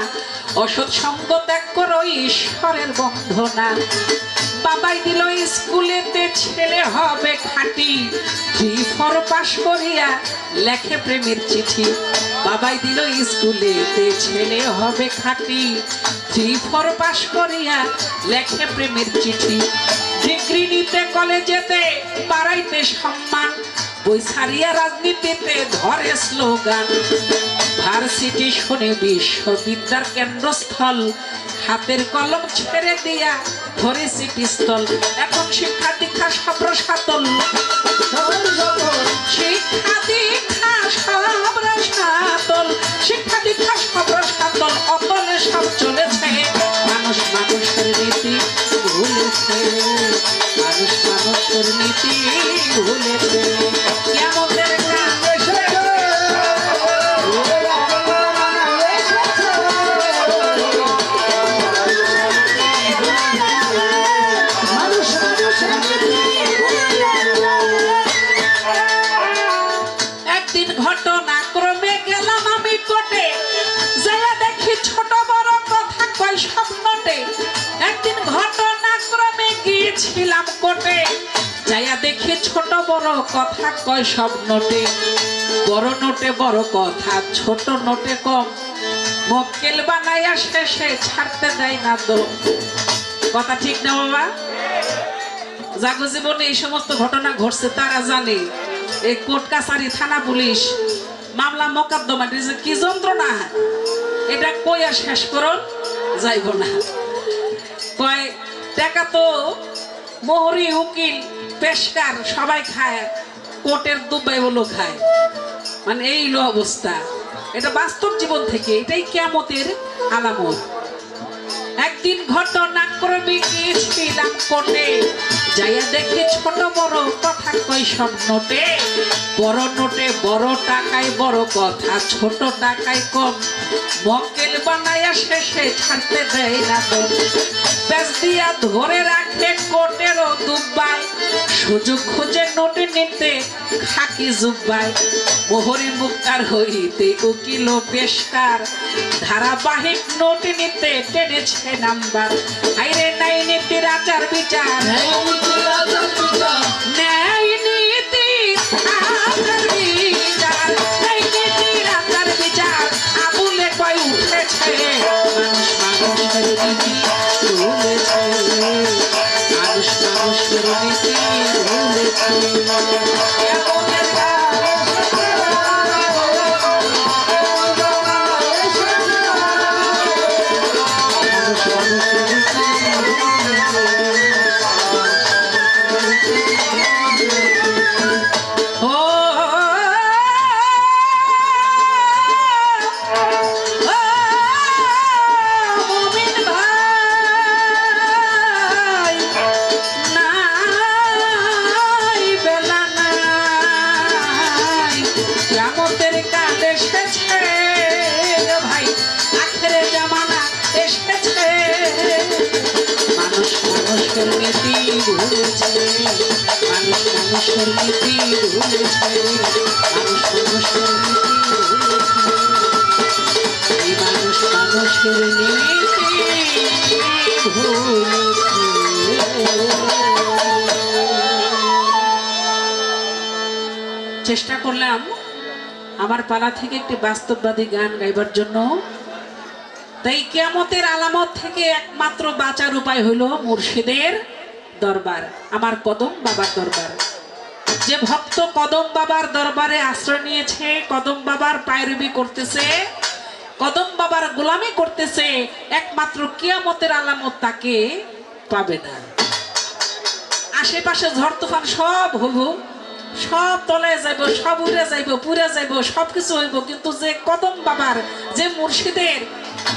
অসৎ সঙ্গ ত্যাগ করো ঈশ্বরের বন্ধনা। বাবাই দিল স্কুলেতে ছেলে হবে খাঁটি। 3-4 পাশ করিয়া লেখে প্রেমের চিঠি। বাবাই দিল স্কুলেতে ছেলে হবে খাঁটি। 3-4 পাশ করিয়া লেখে প্রেমের চিঠি। ডিগ্রি নিতে কলেজেতে বাড়াইতে সম্মান। বই ছাড়িয়া রাজনীতিতে ধরে স্লোগান। ভার্সিটি শুনে বিশ্ববিদ্যার কেন্দ্রস্থল। হাতের কলম ছেড়ে দিয়া ধরেছি পিস্তল। এখন শিক্ষা দীক্ষা সব রসাতল, শিক্ষা দীক্ষা সব রসাতল, শিক্ষা দীক্ষা সব রসাতল। অতলে সব চলেছে, মানুষ মানুষের নীতি ভুলেছে, মানুষ মানুষের নীতি ভুলেছে। কেমন দেখা একদিন ঘটনা ক্রমে গেলাম আমি কোটে। যাইয়া দেখি ছোট বড় কথা কয় সব নোটে। একদিন ঘটনা ক্রমে গিয়েছিলাম কোটে। যাইয়া দেখি ছোট বড় কথা কয় সব নোটে। বড় নোটে বড় কথা, ছোট নোটে কম। মক্কেল বানাইয়া শেষে ছাড়তে দেয় না তো। কথা ঠিক না বাবা? জাগো জীবনে এই সমস্ত ঘটনা ঘটছে তারা জানে। এই কোর্ট কাছারি থানা পুলিশ মামলা মোকদ্দমা কি যন্ত্রণা, এটা কইয়া শেষ করুন যাইব না। কয় টাকা তো মোহরি উকিল পেশকার সবাই খায়, কোর্টের দুবাই বলো খায়। মানে এই লো অবস্থা। এটা বাস্তব জীবন থেকে, এটাই কিয়ামতের আলামত। একদিন ঘটনা ক্রমে গিয়েছিলাম কোর্টে। যাইয়া দেখি ছোট বড় কথা কই সব নোটে। বড় নোটে বড় টাকায় বড় কথা, ছোট টাকায় কম। মক্কেল বানাইয়া শেষে ছাড়তে দেয় না তো। পেঁচ দিয়া ধরে রাখে কোর্টেরও দুব্বাই। সুযোগ খুঁজে নোটে নিতে খাকি জুব্বাই। মোহরি মুক্তার হইতে উকিল ও পেশকার। ধারাবাহিক নোট নিতে টেনেছে নাম্বার। আইরে নাই নীতির আচার বিচার, ন্যায় নীতির আচার বিচার, ন্যায় নীতির আচার বিচার। আবুলে কয় উঠেছে, মানুষ মানুষের নীতি ভুলেছে, মানুষ মানুষের নীতি ভুলেছে। মানুষের নীতি ভুলেছে, মানুষ মানুষের নীতি ভুলেছে, মানুষ মানুষের নীতি ভুলেছে, এই মানুষ মানুষের নীতি ভুলেছে। চেষ্টা করলাম আমার পালা থেকে একটি বাস্তববাদী গান গাইবার জন্য। তাই কিয়ামতের আলামত থেকে একমাত্র বাঁচার উপায় হলো মুর্শিদের দরবার, আমার কদম বাবার দরবার। যে ভক্ত কদম বাবার দরবারে আশ্রয় নিয়েছে, কদম বাবার পায়রবি করতেছে, কদম বাবার গোলামি করতেছে, একমাত্র কিয়ামতের আলামত তাকে পাবে না। আশেপাশে ঝড় তুফান সব হইব, সব তলায় যাইব, সব উড়ে যাইব, পুড়ে যাইব, সবকিছু হইব, কিন্তু যে কদম বাবার, যে মুর্শিদের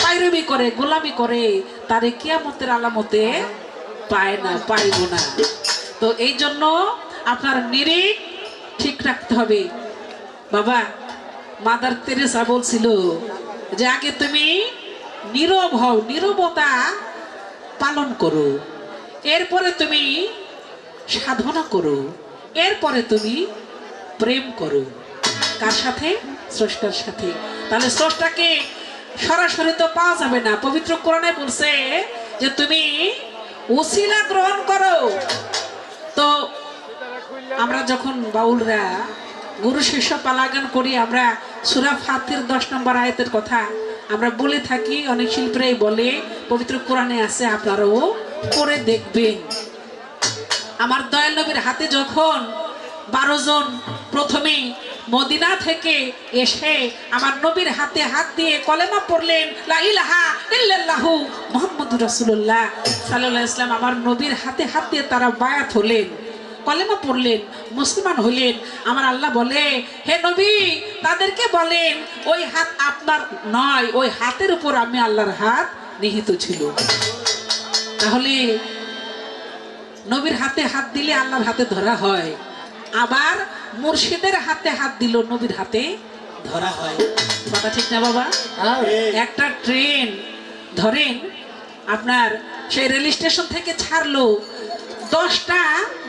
পায়রবি করে, গোলামি করে, তারে কিয়ামতের আলামতে পায় না, পাইব না। তো এই জন্য আপনার নিরিখ ঠিক রাখতে হবে। বাবা মাদার তেরেসা বলছিল যে আগে তুমি নীরব হও, নীরবতা পালন করো, এরপরে তুমি সাধনা করো, এরপরে তুমি প্রেম করো। কার সাথে? স্রষ্টার সাথে। তাহলে স্রষ্টাকে সরাসরি তো পাওয়া যাবে না। পবিত্র কোরআনে বলছে যে তুমি ওসিলা গ্রহণ করো। তো আমরা যখন বাউলরা গুরু শিষ্য পালাগান করি, আমরা সূরা ফাতির 10 নম্বর আয়াতের কথা আমরা বলে থাকি, অনেক শিল্পীরাই বলে, পবিত্র কোরআনে আছে, আপনারাও পড়ে দেখবেন। আমার দয়াল নবীর হাতে যখন 12 জন প্রথমে মদিনা থেকে এসে আমার নবীর হাতে হাত দিয়ে কলেমা পড়লেন, লা ইলাহা ইল্লাল্লাহু মুহাম্মাদুর রাসূলুল্লাহ সাল্লাল্লাহু আলাইহি ওয়াসাল্লাম, আমার নবীর হাতে হাত দিয়ে তারা বায়াত হলেন, কলেমা পড়লেন, মুসলমান হলেন। আমার আল্লাহ বলে, হে নবী তাদেরকে বলেন ওই হাত আপনার নয়, ওই হাতের উপর আমি আল্লাহর হাত নিহিত ছিল। তাহলে নবীর হাতে হাত দিলে আল্লাহর হাতে ধরা হয়, আবার মুর্শিদের হাতে হাত দিল নবীর হাতে ধরা হয়। কথা ঠিক না বাবা? একটা ট্রেন ধরেন, আপনার সেই রেল স্টেশন থেকে ছাড়লো, 10টা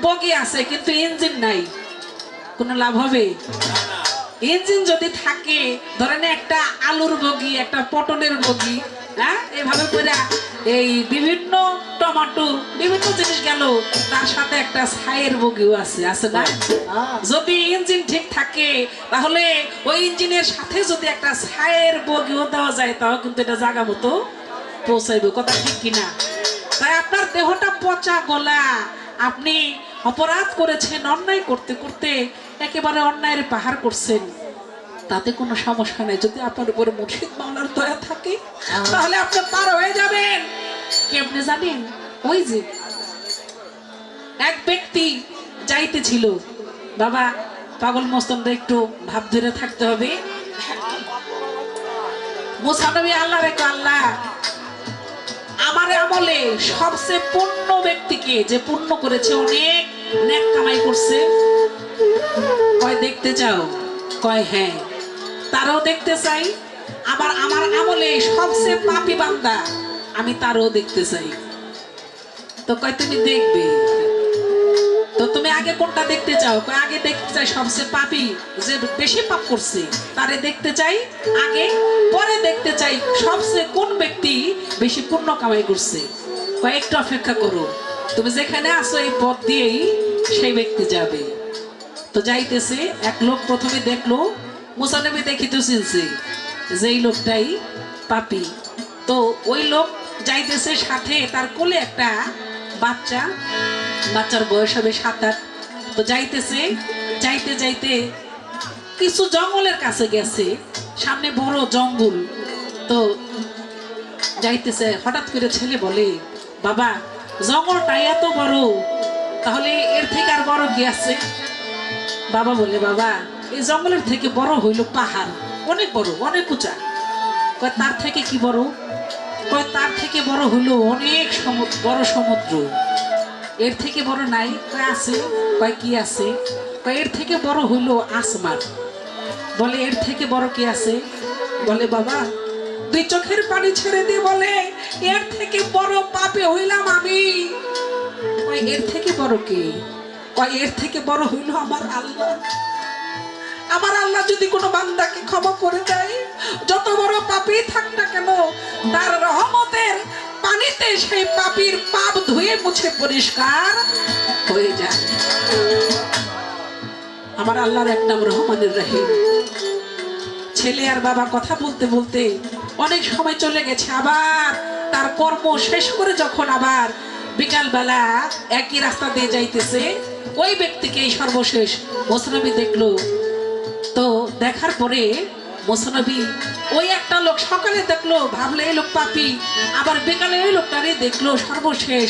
বগি আছে কিন্তু ইঞ্জিন নাই, কোনো লাভ হবে? ইঞ্জিন যদি থাকে, ধরেন একটা আলুর বগি, একটা পটলের বগি, হ্যাঁ, এভাবে করে এই বিভিন্ন টমেটো বিভিন্ন জিনিস গেল, তার সাথে একটা ছাইয়ের বগিও আছে, আছে না? যদি ইঞ্জিন ঠিক থাকে, তাহলে ওই ইঞ্জিনের সাথে যদি একটা ছাইয়ের বগিও দেওয়া যায়, তাও কিন্তু এটা জায়গা মতো পৌঁছাইবে। কথা ঠিক কিনা? তাই আপনার দেহটা পচা গলা, আপনি অপরাধ করেছেন, অন্যায় করতে করতে একেবারে অন্যায়ের পাহাড় করছেন, তাতে কোনো সমস্যা নেই। যদি আপনার উপরে মুর্শিদ মাওলার দয়া থাকে, তাহলে আপনি পার হয়ে যাবেন। কেমনে জানেন? ওই যে এক ব্যক্তি যাইতেছিল, বাবা পাগল মস্তনরা একটু ভাব ধরে থাকতে হবে। মুসা নবী আল্লাহ রেখে, আল্লাহ আমার আমলে সবচেয়ে পুণ্য ব্যক্তিকে, যে পুণ্য করেছে, অনেক নেক কামাই করছে, কয় দেখতে চাও? কয় হ্যাঁ। তারও দেখতে চাই, আবার আমার আমলে সবচেয়ে পাপী বান্দা, আমি তারও দেখতে চাই। তো কয় তুমি দেখবে, তো তুমি আগে কোনটা দেখতে চাও? কয় আগে দেখতে চাই সবচেয়ে পাপী, যে বেশি পাপ করছে তারে দেখতে চাই আগে, পরে দেখতে চাই সবচেয়ে কোন ব্যক্তি বেশি পুণ্য কামাই করছে। কয় একটু অপেক্ষা করো, তুমি যেখানে আসো এই পথ দিয়েই সেই ব্যক্তি যাবে। তো যাইতেছে, এক লোক প্রথমে দেখলো, মুসা নবী দেখিতে চিনছে যে এই লোকটাই পাপী। তো ওই লোক যাইতেছে, সাথে তার কোলে একটা বাচ্চা, বাচ্চার বয়স হবে 7-8। তো যাইতেছে, যাইতে যাইতে কিছু জঙ্গলের কাছে গেছে, সামনে বড় জঙ্গল। তো যাইতেছে, হঠাৎ করে ছেলে বলে, বাবা জঙ্গলটা এত বড়, তাহলে এর থেকে আর বড় কি আছে? বাবা বলে, বাবা এই জঙ্গলের থেকে বড় হইল পাহাড়, অনেক বড়, অনেক উঁচা। কয় তার থেকে কি বড়? কয় তার থেকে বড় হইল অনেক বড় সমুদ্র। এর থেকে বড় নাই? কয় আছে। কয় কি আছে? কয় এর থেকে বড় হইল আসমান। বলে এর থেকে বড় কি আছে? বলে বাবা 2 চোখের পানি ছেড়ে দিয়ে বলে, এর থেকে বড় পাপে হইলাম আমি। কয় এর থেকে বড় কে? কয় এর থেকে বড় হইল আমার আল্লাহ। আমার আল্লাহ যদি কোনো বান্দাকে ক্ষমা করে দেয়, যত বড় পাপী থাক না কেন, তার রহমতের পানিতে সেই পাপীর পাপ ধুয়ে মুছে পরিষ্কার হয়ে যায়। আমার আল্লাহর এক নাম রহমানুর রহিম। ছেলে আর বাবা কথা বলতে বলতে অনেক সময় চলে গেছে, আবার তার কর্ম শেষ করে যখন আবার বিকালবেলা একই রাস্তা দিয়ে যাইতেছে, ওই ব্যক্তিকে এই সর্বশেষ মুসনবী দেখলো। তো দেখার পরে মুসনবী ওই একটা লোক সকালে দেখলো, ভাবলে এই লোক পাপী, আবার বিকালে ওই লোকটারে দেখলো সর্বশেষ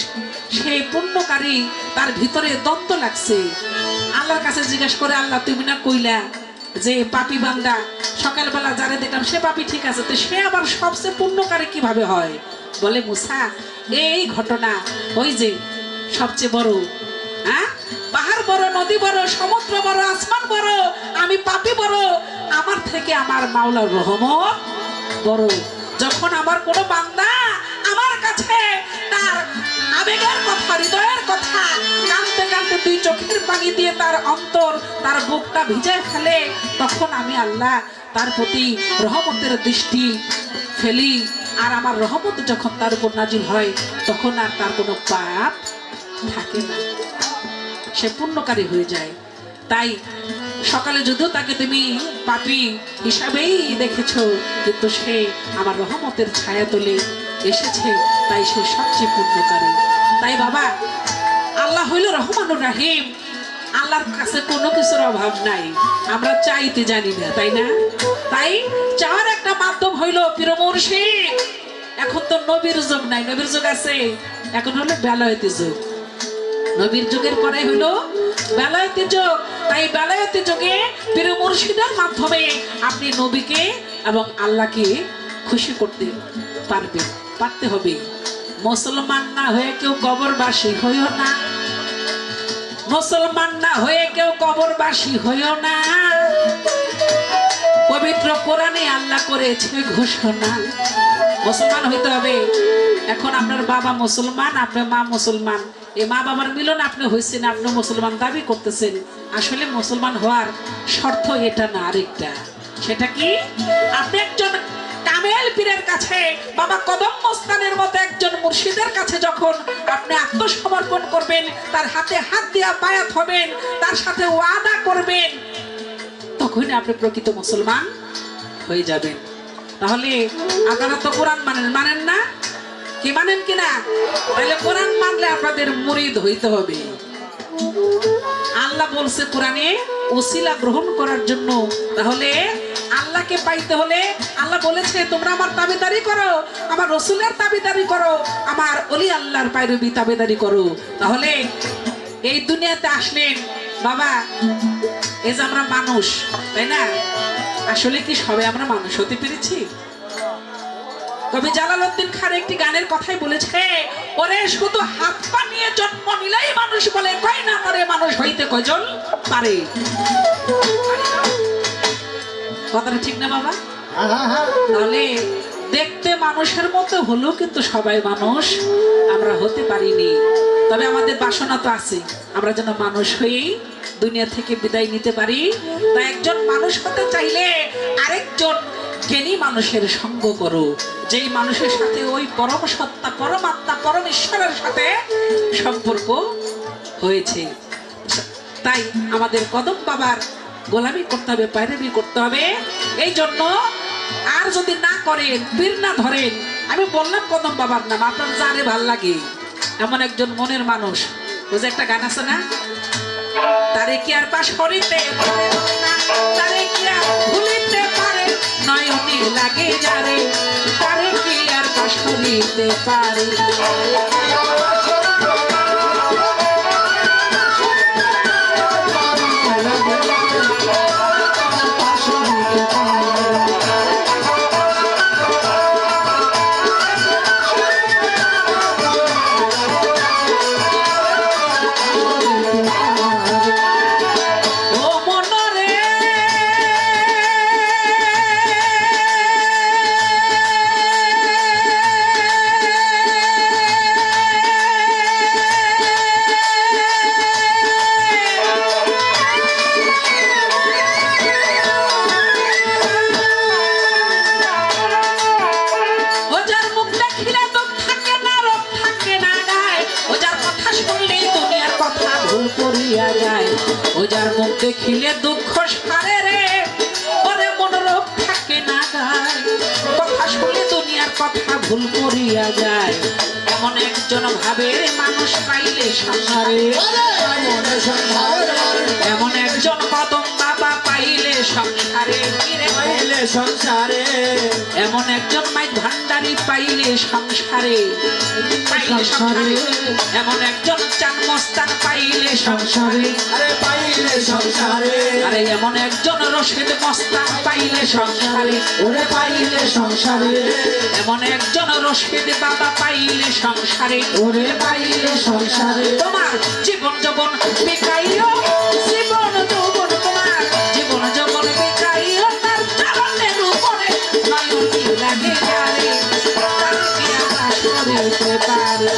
সেই পুণ্যকারী, তার ভিতরে দ্বন্দ্ব লাগছে। আল্লাহর কাছে জিজ্ঞাসা করে, আল্লাহ তুমি না কইলা যে পাপী বান্দা সকালবেলা যারা দেখলাম সে পাপী, ঠিক আছে, তো সে আবার সবচেয়ে পুণ্যকারী কিভাবে হয়? বলে মুসা, এই ঘটনা ওই যে সবচেয়ে বড়, হ্যাঁ, পাহাড় বড়, নদী বড়, সমুদ্র বড়, আসমান বড়, আমি পাপী বড়, আমার থেকে আমার মাওলার রহমত বড়। যখন আমার কোনো বান্দা আমার কাছে তার আবেগের কথা, হৃদয়ের কথা কাঁদতে কাঁদতে দুই চোখের পানি দিয়ে তার অন্তর, তার বুকটা ভিজায় ফেলে, তখন আমি আল্লাহ তার প্রতি রহমতের দৃষ্টি ফেলি। আর আমার রহমত যখন তার উপর নাজিল হয়, তখন আর তার কোনো পাপ থাকে না, সে পুণ্যকারী হয়ে যায়। তাই সকালে যদিও তাকে তুমি পাপী হিসাবেই দেখেছো, কিন্তু সে আমার রহমতের ছায়া তোলে এসেছে, তাই সে সবচেয়ে পুণ্যকারী। তাই বাবা, আল্লাহ হইল রহমানুর রাহিম। আল্লাহর কাছে কোনো কিছুর অভাব নাই, আমরা চাইতে জানি না, তাই না? তাই চাওয়ার একটা মাধ্যম হইল পীর মুর্শিদ। এখন তো নবীর যুগ নাই, নবীর যুগ আছে, এখন হলো বেলায়েতি যুগ। নবীর যুগের পরে হলো বেলায়েতি যুগ। তাই বেলায়েতি যুগে পীর মুর্শিদের মাধ্যমে আপনি নবীকে এবং আল্লাহকে খুশি করতে পারতে হবে। মুসলমান না হয়ে কেউ কবরবাসী হইও না, মুসলমান না হয়ে কেউ কবরবাসী হইও না। পবিত্র কোরআনে আল্লাহ করেছে ঘোষণা, মুসলমান হইতে হবে। এখন আপনার বাবা মুসলমান, আপনার মা মুসলমান, এই মা বাবার মিলন আপনি হয়েছেন, আপনি মুসলমান দাবি করতেছেন। আসলে মুসলমান হওয়ার শর্ত এটা না, আরেকটা। সেটা কি? আপনি একজন কামেল পীরের কাছে, বাবা কদম মস্তানের মতো একজন মুর্শিদের কাছে যখন আপনি আত্মসমর্পণ করবেন, তার হাতে হাত দিয়া বায়াত হবেন, তার সাথে ওয়াদা করবেন, তখনই আপনি প্রকৃত মুসলমান হয়ে যাবেন। তাহলে আপনারা তো কোরআন মানেন না? কি মানেন কিনা? তাহলে কোরআন মানলে আপনাদের মুরিদ হইতে হবে। আল্লাহ বলছে কোরআনে ওসিলা গ্রহণ করার জন্য। তাহলে আল্লাহকে পাইতে হলে আল্লাহ বলেছে তোমরা আমার তাবেদারি করো, আমার রসুলের তাবেদারি করো, আমার ওলি আল্লাহর পায়রবি তাবেদারি করো। তাহলে এই দুনিয়াতে আসলেন বাবা, এই যে আমরা মানুষ, তাই না? আসলে কি সবে আমরা মানুষ হতে পেরেছি? কবি জালালউদ্দিন খান একটি গানের কথাই বলেছে, ওরে শুধু হাত পা নিয়ে জন্ম নিলেই মানুষ বলে, কয় না মরে মানুষ হইতে কয়জন পারে। কথাটা ঠিক না বাবা? তাহলে দেখতে মানুষের মতো হলেও কিন্তু সবাই মানুষ আমরা হতে পারিনি। তবে আমাদের বাসনা তো আছে, আমরা যেন মানুষ হয়েই দুনিয়া থেকে বিদায় নিতে পারি। তাই একজন মানুষ হতে চাইলে আরেকজন জ্ঞানী মানুষের সঙ্গ করো, যেই মানুষের সাথে ওই পরম সত্তা, পরমাত্মা, পরম ঈশ্বরের সাথে সম্পর্ক হয়েছে। তাই আমাদের কদম বাবার গোলামি করতে হবে, পায়রাবি করতে হবে। এই জন্য আর যদি না করেন, পীর না ধরেন, আমি বললাম কদম বাবার নাম, আপনার যারে ভাল লাগে এমন একজন মনের মানুষ, ওই যে একটা গান আছে না, তারে কি আর পাশ করিতে পারে না, তারে কি আর ভুলিতে পারে, নয়নে লাগে যারে, তারে কি আর পাশ করিতে পারে। ওই যার মুখ দেখিলে দুঃখ সারে রে, ওরে মনোরোগ থাকে না গায়, কথা শুনলে দুনিয়ার কথা ভুল করিয়া যায়, এমন একজন ভাবের মানুষ পাইলে সংসারে, এমন একজন কদম বাবা পাইলে সংসারে, পাইলে সংসারে, এমন একজন মাইক ভান্ডারি পাইলে সংসারে, পাইলে সংসারে, এমন একজন চান মস্তান পাইলে সংসারে, আরে পাইলে সংসারে, আরে এমন একজন রশিদ মস্তান পাইলে সংসারে, ওরে পাইলে সংসারে, এমন একজন রশিদ বাবা পাইলে সংসারে, ওরে পাইলে সংসারে, তোমার জীবন যৌবন বেকাইও, জীবন যৌবন তোমার জীবন যৌবন বেকাইও, তার চরণের উপরে নয়নটি লাগে গারে, তার কি আমরা সরিতে পারি?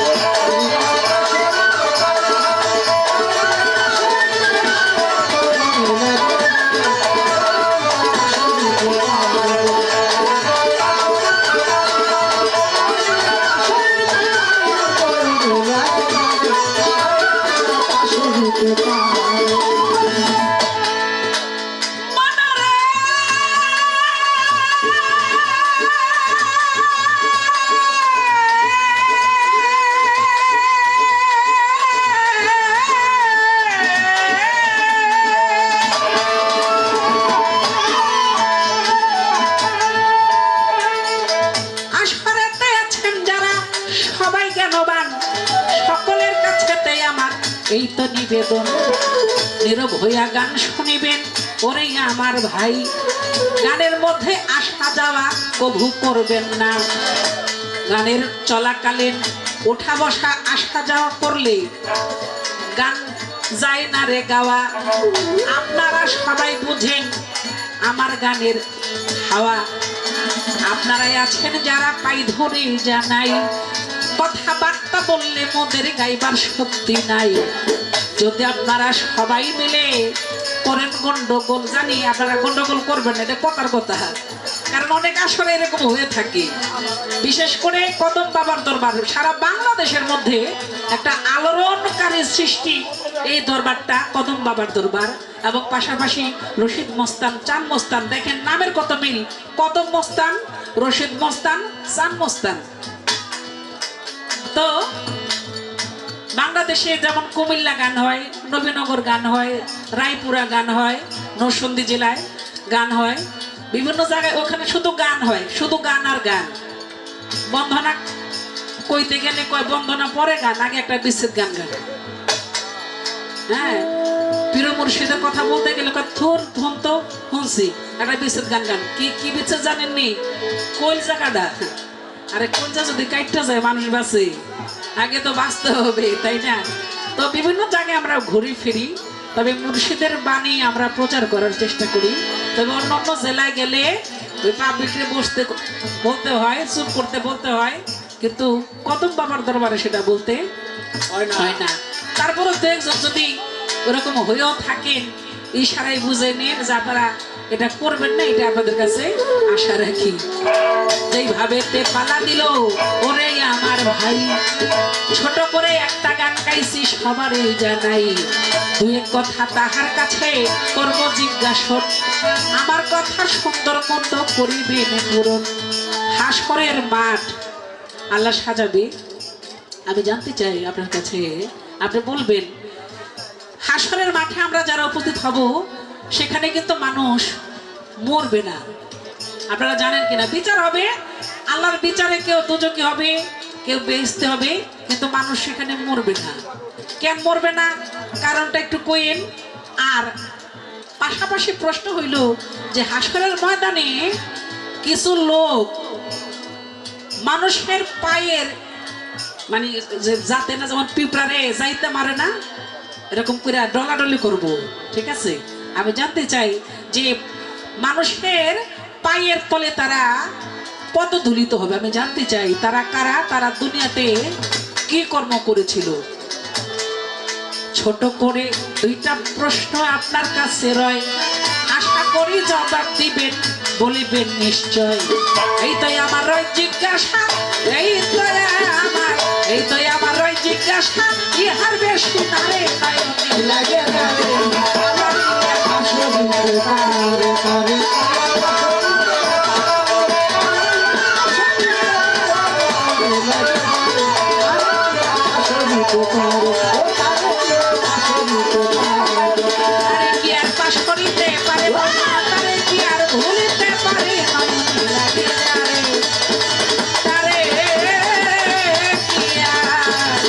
আসরেতে আছেন যারা সবাই জ্ঞানবান, সকলের কাছেতে আমার এই তো নিবেদন, নীরব হইয়া গান শুনিবেন ওরে আমার ভাই, গানের মধ্যে আসা যাওয়া কভু করবেন না, গানের চলাকালীন ওঠা বসা আসা যাওয়া করলে গান যায় না রে গাওয়া, আপনারা সবাই বুঝেন আমার গানের হাওয়া, আপনারাই আছেন যারা পাই ধরে জানাই, কথাবার্তা বললে মোদের গাইবার শক্তি নাই, যদি আপনারা সবাই মিলে করেন গন্ডগোল, জানি আপনারা গন্ডগোল করবেন না, এটা কথার কথা, কারণ অনেক আসলে এরকম হয়ে থাকে, বিশেষ করে কদম বাবার দরবার সারা বাংলাদেশের মধ্যে একটা আলোড়নকারী সৃষ্টি এই দরবারটা কদম বাবার দরবার, এবং পাশাপাশি রশিদ মস্তান, চান মস্তান, দেখেন নামের কত মিল, কদম মস্তান, রশিদ মস্তান, চান মস্তান। তো বাংলাদেশে যেমন কুমিল্লা গান হয়, নবীনগর গান হয়, রায়পুরা গান হয়, নরসিংদী জেলায় গান হয়, বিভিন্ন জায়গায় ওখানে শুধু গান হয়, শুধু গান আর গান, বন্দনা কইতে গেলে কয় বন্দনা পরে গান, আগে একটা বিচ্ছেদ গান গান, হ্যাঁ পীর মুর্শিদের কথা বলতে গেলে কয় থুর থুন তো শুনছি, একটা বিচ্ছেদ গান গান, কি কি বিচ্ছেদ জানেননি? কইল জায়গাটা, আরে কইলজা যদি কাটতে যায় মানুষ বাঁচে, আগে তো বাঁচতে হবে, তাই না? তো বিভিন্ন জায়গায় আমরা ঘুরি ফিরি, তবে মুর্শিদের বাণী আমরা প্রচার করার চেষ্টা করি, তবে অন্য অন্য জেলায় গেলে ওই পাবলিকরে বসতে বলতে হয়, চুপ করতে বলতে হয়, কিন্তু কদম বাবার দরবারে সেটা বলতে হয় না। তারপরে তো একজন যদি ওরকম হয়েও থাকেন, ইশারায় বুঝে নিন যে আপনারা এটা করবেন না, এটা আপনাদের কাছে আশা রাখি। যেইভাবে তে পালা দিল ওরে আমার ভাই, ছোট করে একটা গান গাইছি সবারই জানাই, দুই এক কথা তাহার কাছে করব জিজ্ঞাসন, আমার কথা সুন্দর মন্দ করিবেন পূরণ, হাসরের মাঠ আল্লাহ সাজাবে। আমি জানতে চাই আপনার কাছে, আপনি বলবেন হাসরের মাঠে আমরা যারা উপস্থিত হব সেখানে কিন্তু মানুষ মরবে না, আপনারা জানেন কিনা? বিচার হবে, আল্লাহর বিচারে কেউ দুজকি হবে, কেউ বেহেশতে হবে, কিন্তু মানুষ সেখানে মরবে না। কেন মরবে না কারণটা একটু কইেন। আর পাশাপাশি প্রশ্ন হইল যে হাসরের ময়দানে কিছু লোক মানুষের পায়ের মানে যে যাতে না, যেমন পিঁপড়ারে যাইতে মারে না, এরকম করে ডলাডলি করব, ঠিক আছে? আমি জানতে চাই যে মানুষের পায়ের তলে তারা পদধূলিত হবে, আমি জানতে চাই তারা কারা, তারা দুনিয়াতে কি কর্ম করেছিল। ছোট করে দুইটা প্রশ্ন আপনার কাছে রয়, আশা করি জবাব দিবেন, বলিবেন নিশ্চয়। এই তো আমার রয় জিজ্ঞাসা, এই তো আমার রয় জিজ্ঞাসা ইহার বেশি নারে নয়নে লাগে না রে আসলে তারে তারে তারে কি আর পাশ করিতে পারে বন্যা তারে কি আর ভুলিতে পারে নয়নে লাগে যারে তারে কি আর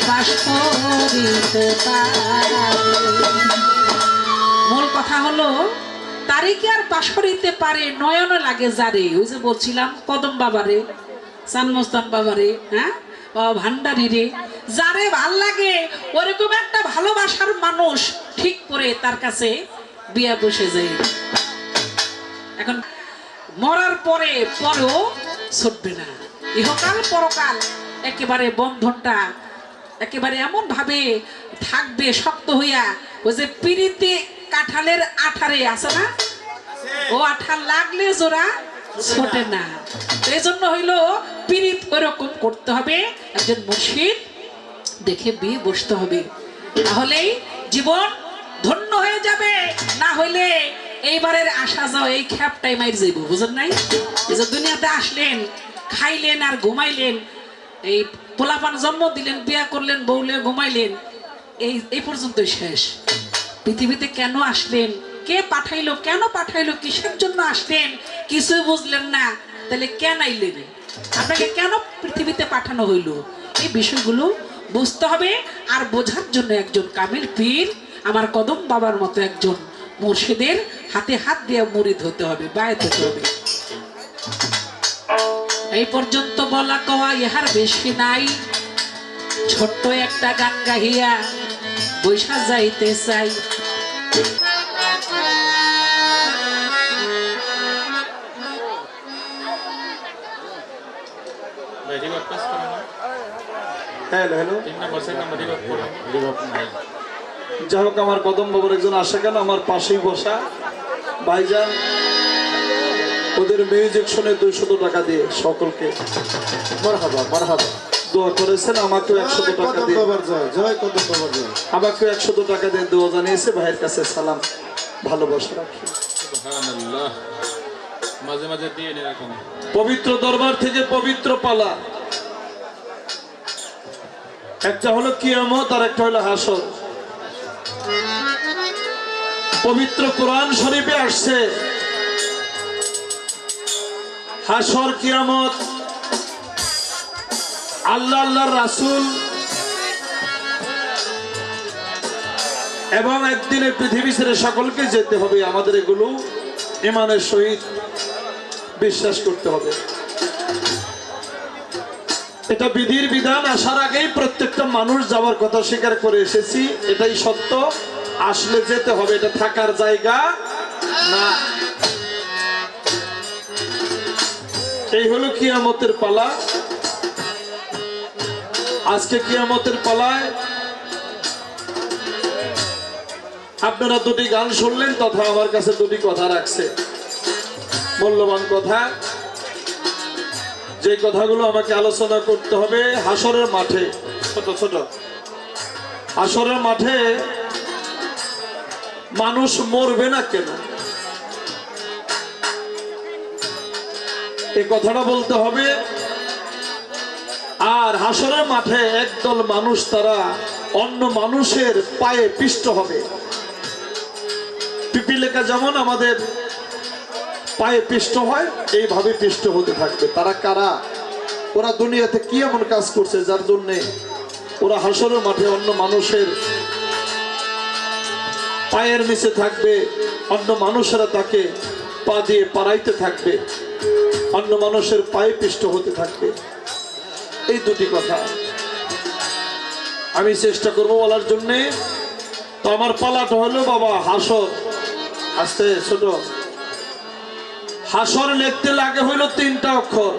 পাশ করিতে পারে। মূল কথা হলো তারে কি আর পাশ করিতে পারে নয়ন লাগে যারে। ওই যে বলছিলাম কদম বাবারে, সানমস্তান বাবারে, হ্যাঁ ভান্ডারি রে, যারে ভাল লাগে ওরকম একটা ভালোবাসার মানুষ ঠিক করে তার কাছে বিয়া বসে যায়। এখন মরার পরে পরেও ছুটবে না, ইহকাল পরকাল একেবারে বন্ধনটা একেবারে এমন ভাবে থাকবে শক্ত হইয়া। ওই যে পিড়িতে কাঁঠালের আঠারে আছে না, ও আঠার লাগলে জোড়া ছোটে না। এই জন্য হইলো পিরিত ওরকম করতে হবে, একজন মুর্শিদ দেখে বিয়ে বসতে হবে, তাহলেই জীবন ধন্য হয়ে যাবে। না হইলে এইবারের আসা যাও এই খ্যাপটাই মাইর যাইব, বুঝেন নাই? এই যে দুনিয়াতে আসলেন, খাইলেন আর ঘুমাইলেন, এই পোলাপান জন্ম দিলেন, বিয়া করলেন, বউলে ঘুমাইলেন, এই পর্যন্তই শেষ। পৃথিবীতে কেন আসলেন, কে পাঠাইলো, কেন পাঠাইলো, কিসের জন্য আসলেন কিছুই বুঝলেন না, তাহলে কেন আইলেন, আপনাকে কেন পৃথিবীতে পাঠানো হইলো, এই বিষয়গুলো বুঝতে হবে। আর বোঝার জন্য একজন কামিল পীর আমার কদম বাবার মতো একজন মুর্শিদের হাতে হাত দিয়ে মুরিদ হতে হবে, বায়াত হতে হবে। এই পর্যন্ত বলা কওয়া ইহার বেশি নাই, ছোট্ট একটা গান গাহিয়া বৈশা যাইতে চাই। হ্যালো হ্যালো, যাই হোক আমার কদম বাবার একজন আসে কেন আমার পাশেই বসা ভাইজান, ওদের মিউজিক শুনে 200 টাকা দিয়ে সকলকে মারহাবা মারহাবা দোয়া করেছেন, আমাকেও 100 টাকা কদম দিয়ে বাবার জয় জয় কদম বাবার জয় আমাকেও 100 টাকা দিয়ে দোয়া জানিয়েছে। ভাইয়ের কাছে সালাম ভালোবাসা রাখি। সুবহানাল্লাহ, মাঝে মাঝে দিয়ে এরকম পবিত্র দরবার থেকে পবিত্র পালা, একটা হলো কিয়ামত আর একটা হলো হাসর। পবিত্র কোরআন শরীফে আসছে হাসর কিয়ামত, আল্লাহ আল্লাহর রাসূল এবং একদিনে পৃথিবী ছেড়ে সকলকে যেতে হবে। আমাদের এগুলো ঈমানের সহিত বিশ্বাস করতে হবে। এটা বিধির বিধান, আসার আগেই প্রত্যেকটা মানুষ যাওয়ার কথা স্বীকার করে এসেছি, এটাই সত্য। আসলে যেতে হবে, এটা থাকার জায়গা না। এই হলো কিয়ামতের পালা। আজকে কিয়ামতের পালায় আপনারা দুটি গান শুনলেন, তথা আমার কাছে দুটি কথা রাখছে, মূল্যবান কথা, যে কথাগুলো আমাকে আলোচনা করতে হবে। হাসরের মাঠে, ছোট ছোট হাসরের মাঠে মানুষ মরবে না কেন, এই কথাটা বলতে হবে। আর হাসরের মাঠে একদল মানুষ তারা অন্য মানুষের পায়ে পিষ্ট হবে। পিপিলিকা যেমন আমাদের পায়ে পিষ্ট হয়, এইভাবে পিষ্ট হতে থাকবে। তারা কারা, ওরা দুনিয়াতে কি এমন কাজ করছে যার জন্য ওরা হাসরের মাঠে অন্য মানুষের পায়ের নিচে থাকবে, অন্য মানুষেরা তাকে পা দিয়ে পাড়াইতে থাকবে, অন্য মানুষের পায়ে পিষ্ট হতে থাকবে। এই দুটি কথা আমি চেষ্টা করব বলার জন্য। তো আমার পালাটা হলো বাবা হাসর। আস্তে ছোট, হাসর লিখতে লাগে হইল 3টা অক্ষর।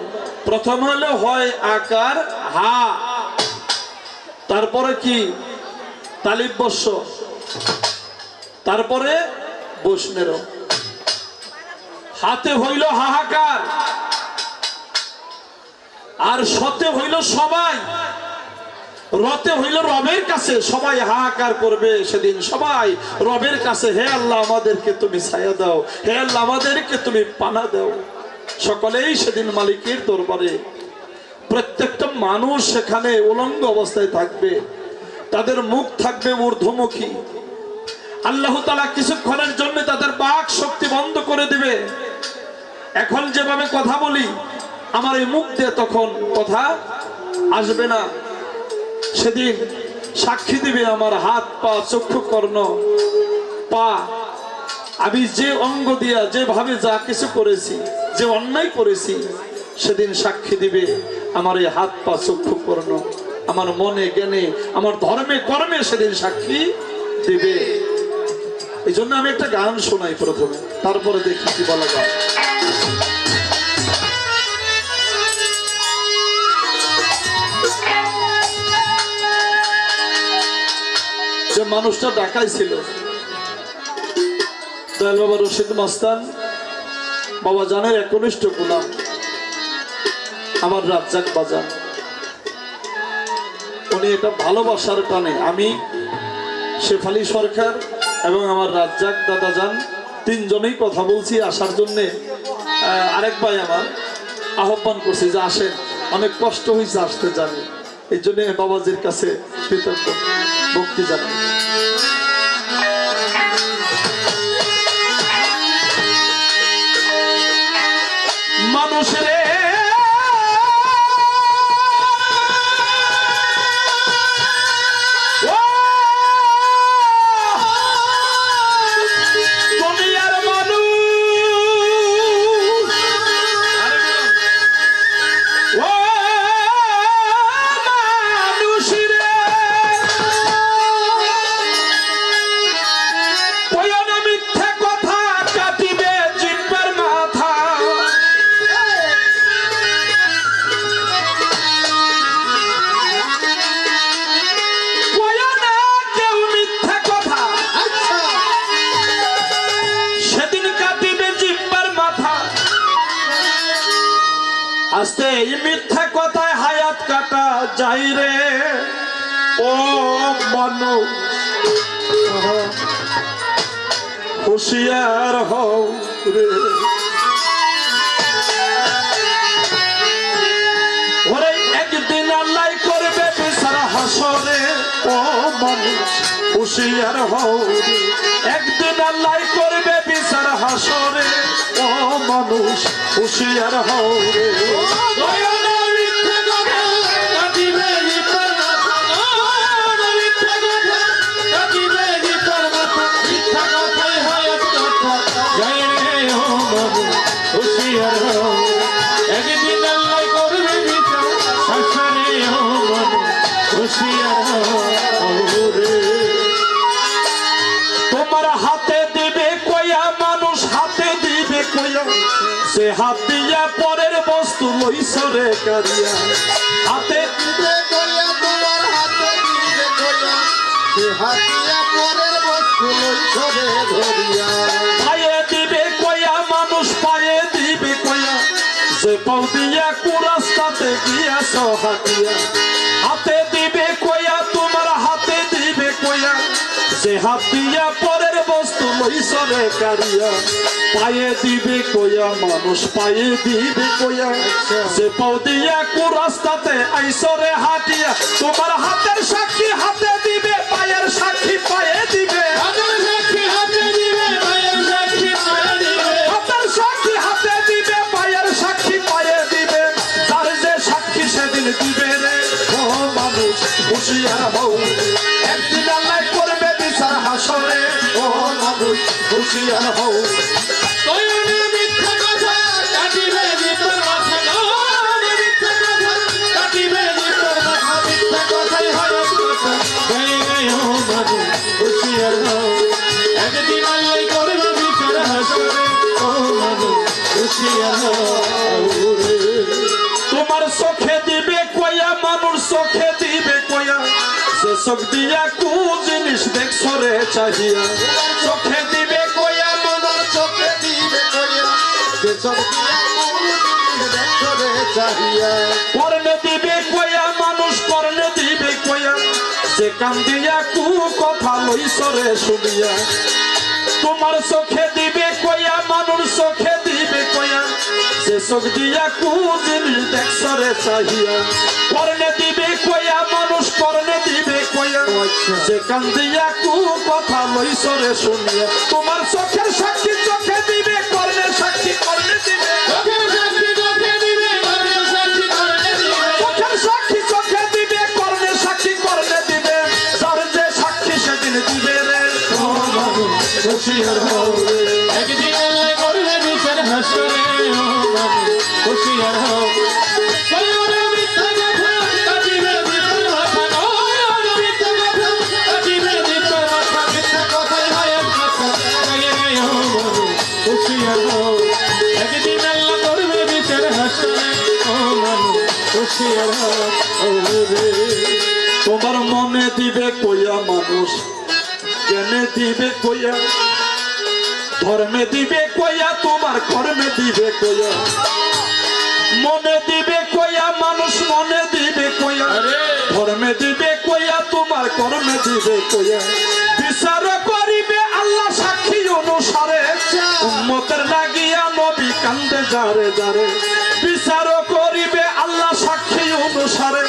প্রথম হলো হয় আকার হা, তারপরে কি তালিব বর্ষ, তারপরে বৈষ্ণের। হাতে হইল হাহাকার, আর সতে হইল সবাই, রতে হইল রবের কাছে, সবাই হাহাকার করবে সেদিন, সবাই রবের কাছে, হে আল্লাহ আমাদেরকে তুমি ছায়া দাও, হে আল্লাহ আমাদেরকে তুমি পানা দাও। সকলেই সেদিন মালিকের দরবারে, প্রত্যেকটা মানুষ সেখানে উলঙ্গ অবস্থায় থাকবে, তাদের মুখ থাকবে ঊর্ধ্বমুখী। আল্লাহ তাআলা কিছুক্ষণের জন্য তাদের বাক শক্তি বন্ধ করে দিবে। এখন যেভাবে কথা বলি, আমার এই মুখ দিয়ে তখন কথা আসবে না। সেদিন সাক্ষী দিবে আমার হাত, পা, চক্ষু, কর্ণ, পা, আমি যে অঙ্গ দিয়া যেভাবে যা কিছু করেছি, যে অন্যায় করেছি, সেদিন সাক্ষী দিবে আমার এই হাত, পা, চক্ষু, কর্ণ, আমার মনে জ্ঞানে, আমার ধর্মে কর্মে সেদিন সাক্ষী দিবে। এই জন্য আমি একটা গান শোনাই প্রথমে, তারপরে দেখি কি বলা যায়। যে মানুষটা ঢাকায় ছিল, দয়াল বাবা রশিদ মাস্তান বাবা জানের একনিষ্ঠ গোলাম, আমার রাজ্জাক বাজান, উনি এটা ভালোবাসার টানে, আমি শেফালি সরকার এবং আমার রাজ্জাক দাদা যান তিনজনেই কথা বলছি আসার জন্যে। আরেক ভাই আমার আহ্বান করছি যে আসেন, অনেক কষ্ট হয়েছে আসতে জানি, এই জন্য বাবাজির কাছে কৃতজ্ঞ ভক্তি জানাই। মানুষের আস্তে এই মিথ্যা কথায় হায়াত কাটা যাই রে ও মানুষ, হুঁশিয়ার হও রে। ওরে একদিন আল্লাহ করবে বিচার হাসরে, ও মানুষ হুঁশিয়ার হও রে। একদিন আল্লাহ করবে বিচার হাসরে, ও মানুষ হুঁশিয়ার হও রে। একদিন আল্লাহ করবে বিচার হাসরে, ও মানুষ হুঁশিয়ার হও রে। তোমার হাতে দিবে কয়া মানুষ, হাতে দিবে কয়া, সে হাত দিয়া পরের বস্তু লইছরে কারিয়া। হাতে দিবে কইয়া তোমার হাতে দিবে কইয়া, সে হাতিয়া পরের বস্তু লইছরে ধরিয়া। পায়ে দিবে কয়া মানুষ, পায়ে দিবে কয়া, সে পাও দিয়া কুরাস্তাতে গিয়াছ হাতিয়া। হাতে দিবে কয়া তোমার হাতে দিবে কয়া, সে হাত দিয়া পরের বস্তু লইছরে কারিয়া। পায়ে দিবে কয়া মানুষ, পায়ে দিবে কয়া, সে পাও দিয়া কুরাস্তাতে আইসরে হাতিয়া। তোমার হাতের সাক্ষী হাতে দিবে, পায়ের সাক্ষী পায়ে দিবে, হাতের সাক্ষী হাতে দিবে, পায়ের সাক্ষী পায়ে দিবে। হাতের সাক্ষী হাতে দিবে, পায়ের সাক্ষী পায়ে দিবে। তার যে সাক্ষী সেদিন দিবে রে ও মানুষ, হুঁশিয়ার হও। একদিন আল্লাহ করবে বিচার হাসরে, ও মানুষ হুঁশিয়ার হও। কইনে মিথ্যা কথা কাটিবে ভিতর মাথা, কইনে মিথ্যা কথা কাটিবে ভিতর মাথা। মিথ্যা কথাই হয় কথা, কইনে ও মানুষ হুঁশিয়ার হও। একদিন আল্লাহ করবে বিচার হাসরে, ও মানুষ হুঁশিয়ার হও রে। তোমার চোখে দিবে কয়া মানুষ, চোখে দিবে কয়া, সে চোখ দিয়া কু জিনিস দেখছো রে চাহিয়া। চোখে দিবে কয়া মানুষ, চোখে দিবে কইয়া, সে চোখ দিয়া দেখো রে চাহিয়া। কর্ণে দিবে কয়া মানুষ, কর্ণে দিবে কয়া, সে কান্দিয়া কু কথা লইসরে শুনিয়া তোমার চোখে দিবে কইয়া মানুষ চোখে দিবে কইয়া সে চোখ দিয়া কু জিনিস দেখসরে চাহিয়া করনে দিবে কইয়া মানুষ করনে দিবে কইয়া সে কান্দিয়া কু কথা লইসরে শুনিয়া তোমার চোখের সাক্ষী চোখে দিবে করনে সাক্ষী করনে দিবে চোখের সাক্ষী চোখে দিবে, কর্ণের সাক্ষী কর্ণে দিবে। চোখের সাক্ষী চোখে দিবে করনে সাক্ষী করনে দিবে যার যে সাক্ষী সেদিন দিবে রে ও মানুষ হুঁশিয়ার হও রে। একদিন আল্লাহ করবে বিচার হাসরে, ও মানুষ হুঁশিয়ার হও। কইওরে মিথ্যা কথা, কাটিবে মিথ্যার মাথা। কইওরে মিথ্যা কথা, কাটিবে মিথ্যার মাথা। মিথ্যা কথাই হয় এক কথা। ও মানুষ হুঁশিয়ার হও। একদিন আল্লাহ করবে বিচার হাসরে, ও মানুষ হুঁশিয়ার হও রে। তোমার মনে দিবে কইয়া মানুষ জ্ঞানে দিবে কইয়া ধর্মে দিবে কইয়া তোমার কর্মে দিবে কইয়া মনে দিবে কইয়া মানুষ মনে দিবে কইয়া ধর্মে দিবে কইয়া তোমার কর্মে দিবে কইয়া বিচার করিবে আল্লাহ সাক্ষী অনুসারে উম্মতের লাগিয়া নবী কান্দে যারে যারে বিচার করিবে আল্লাহ সাক্ষী অনুসারে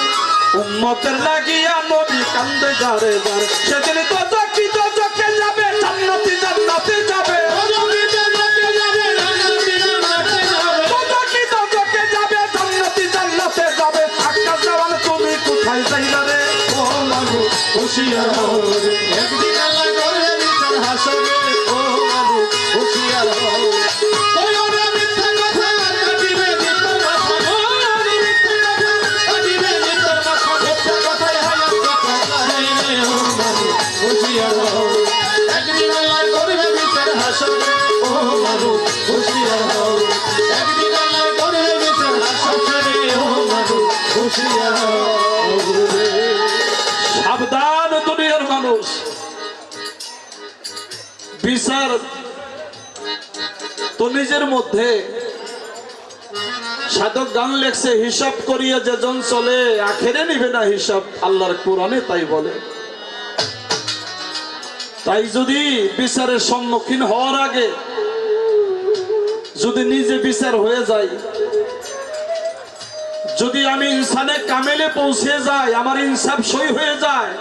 উম্মতের লাগিয়া নবী কান্দে যারে যারে সেদিন তো চকি তো চকে যাবে জান্নাতি জান্নাতি যাবে অজমিতে যাকে যাবে, জান্নাতে জান্নাতে যাবে। তো চকি তো চকে যাবে জান্নাতি জান্নাতে যাবে আকাশ জওয়ান তুমি কোথায় যাইলা রে ও মানুষ হুঁশিয়ার হও রে। একদিন আল্লাহ করবে বিচার হাসরে, ও মানুষ হুঁশিয়ার হও। কইওরে মিথ্যা কথা, কাটিবে মিথ্যার মাথা। কইওরে মিথ্যা কথা, কাটিবে মিথ্যার মাথা। মিথ্যা কথাই হয় এক কথা। ও মানুষ হুঁশিয়ার হও। একদিন আল্লাহ করবে বিচার হাসরে, ও মানুষ হুঁশিয়ার হও। একদিন আল্লাহ করবে বিচার হাসরে, ও মানুষ হুঁশিয়ার হও রে। সাবধান দুনিয়ার মানুষ বিচার তো নিজের মধ্যে সাধক গান লেখছে হিসাব করিয়া যেজন চলে আখেরে নিবে না হিসাব আল্লাহর কোরআনে তাই বলে তাই যদি বিচারের সম্মুখীন হওয়ার আগে যদি নিজে বিচার হয়ে যায় যদি আমি ইনসানে কামেলে পৌঁছে যাই আমার ইনসাফ সই হয়ে যায়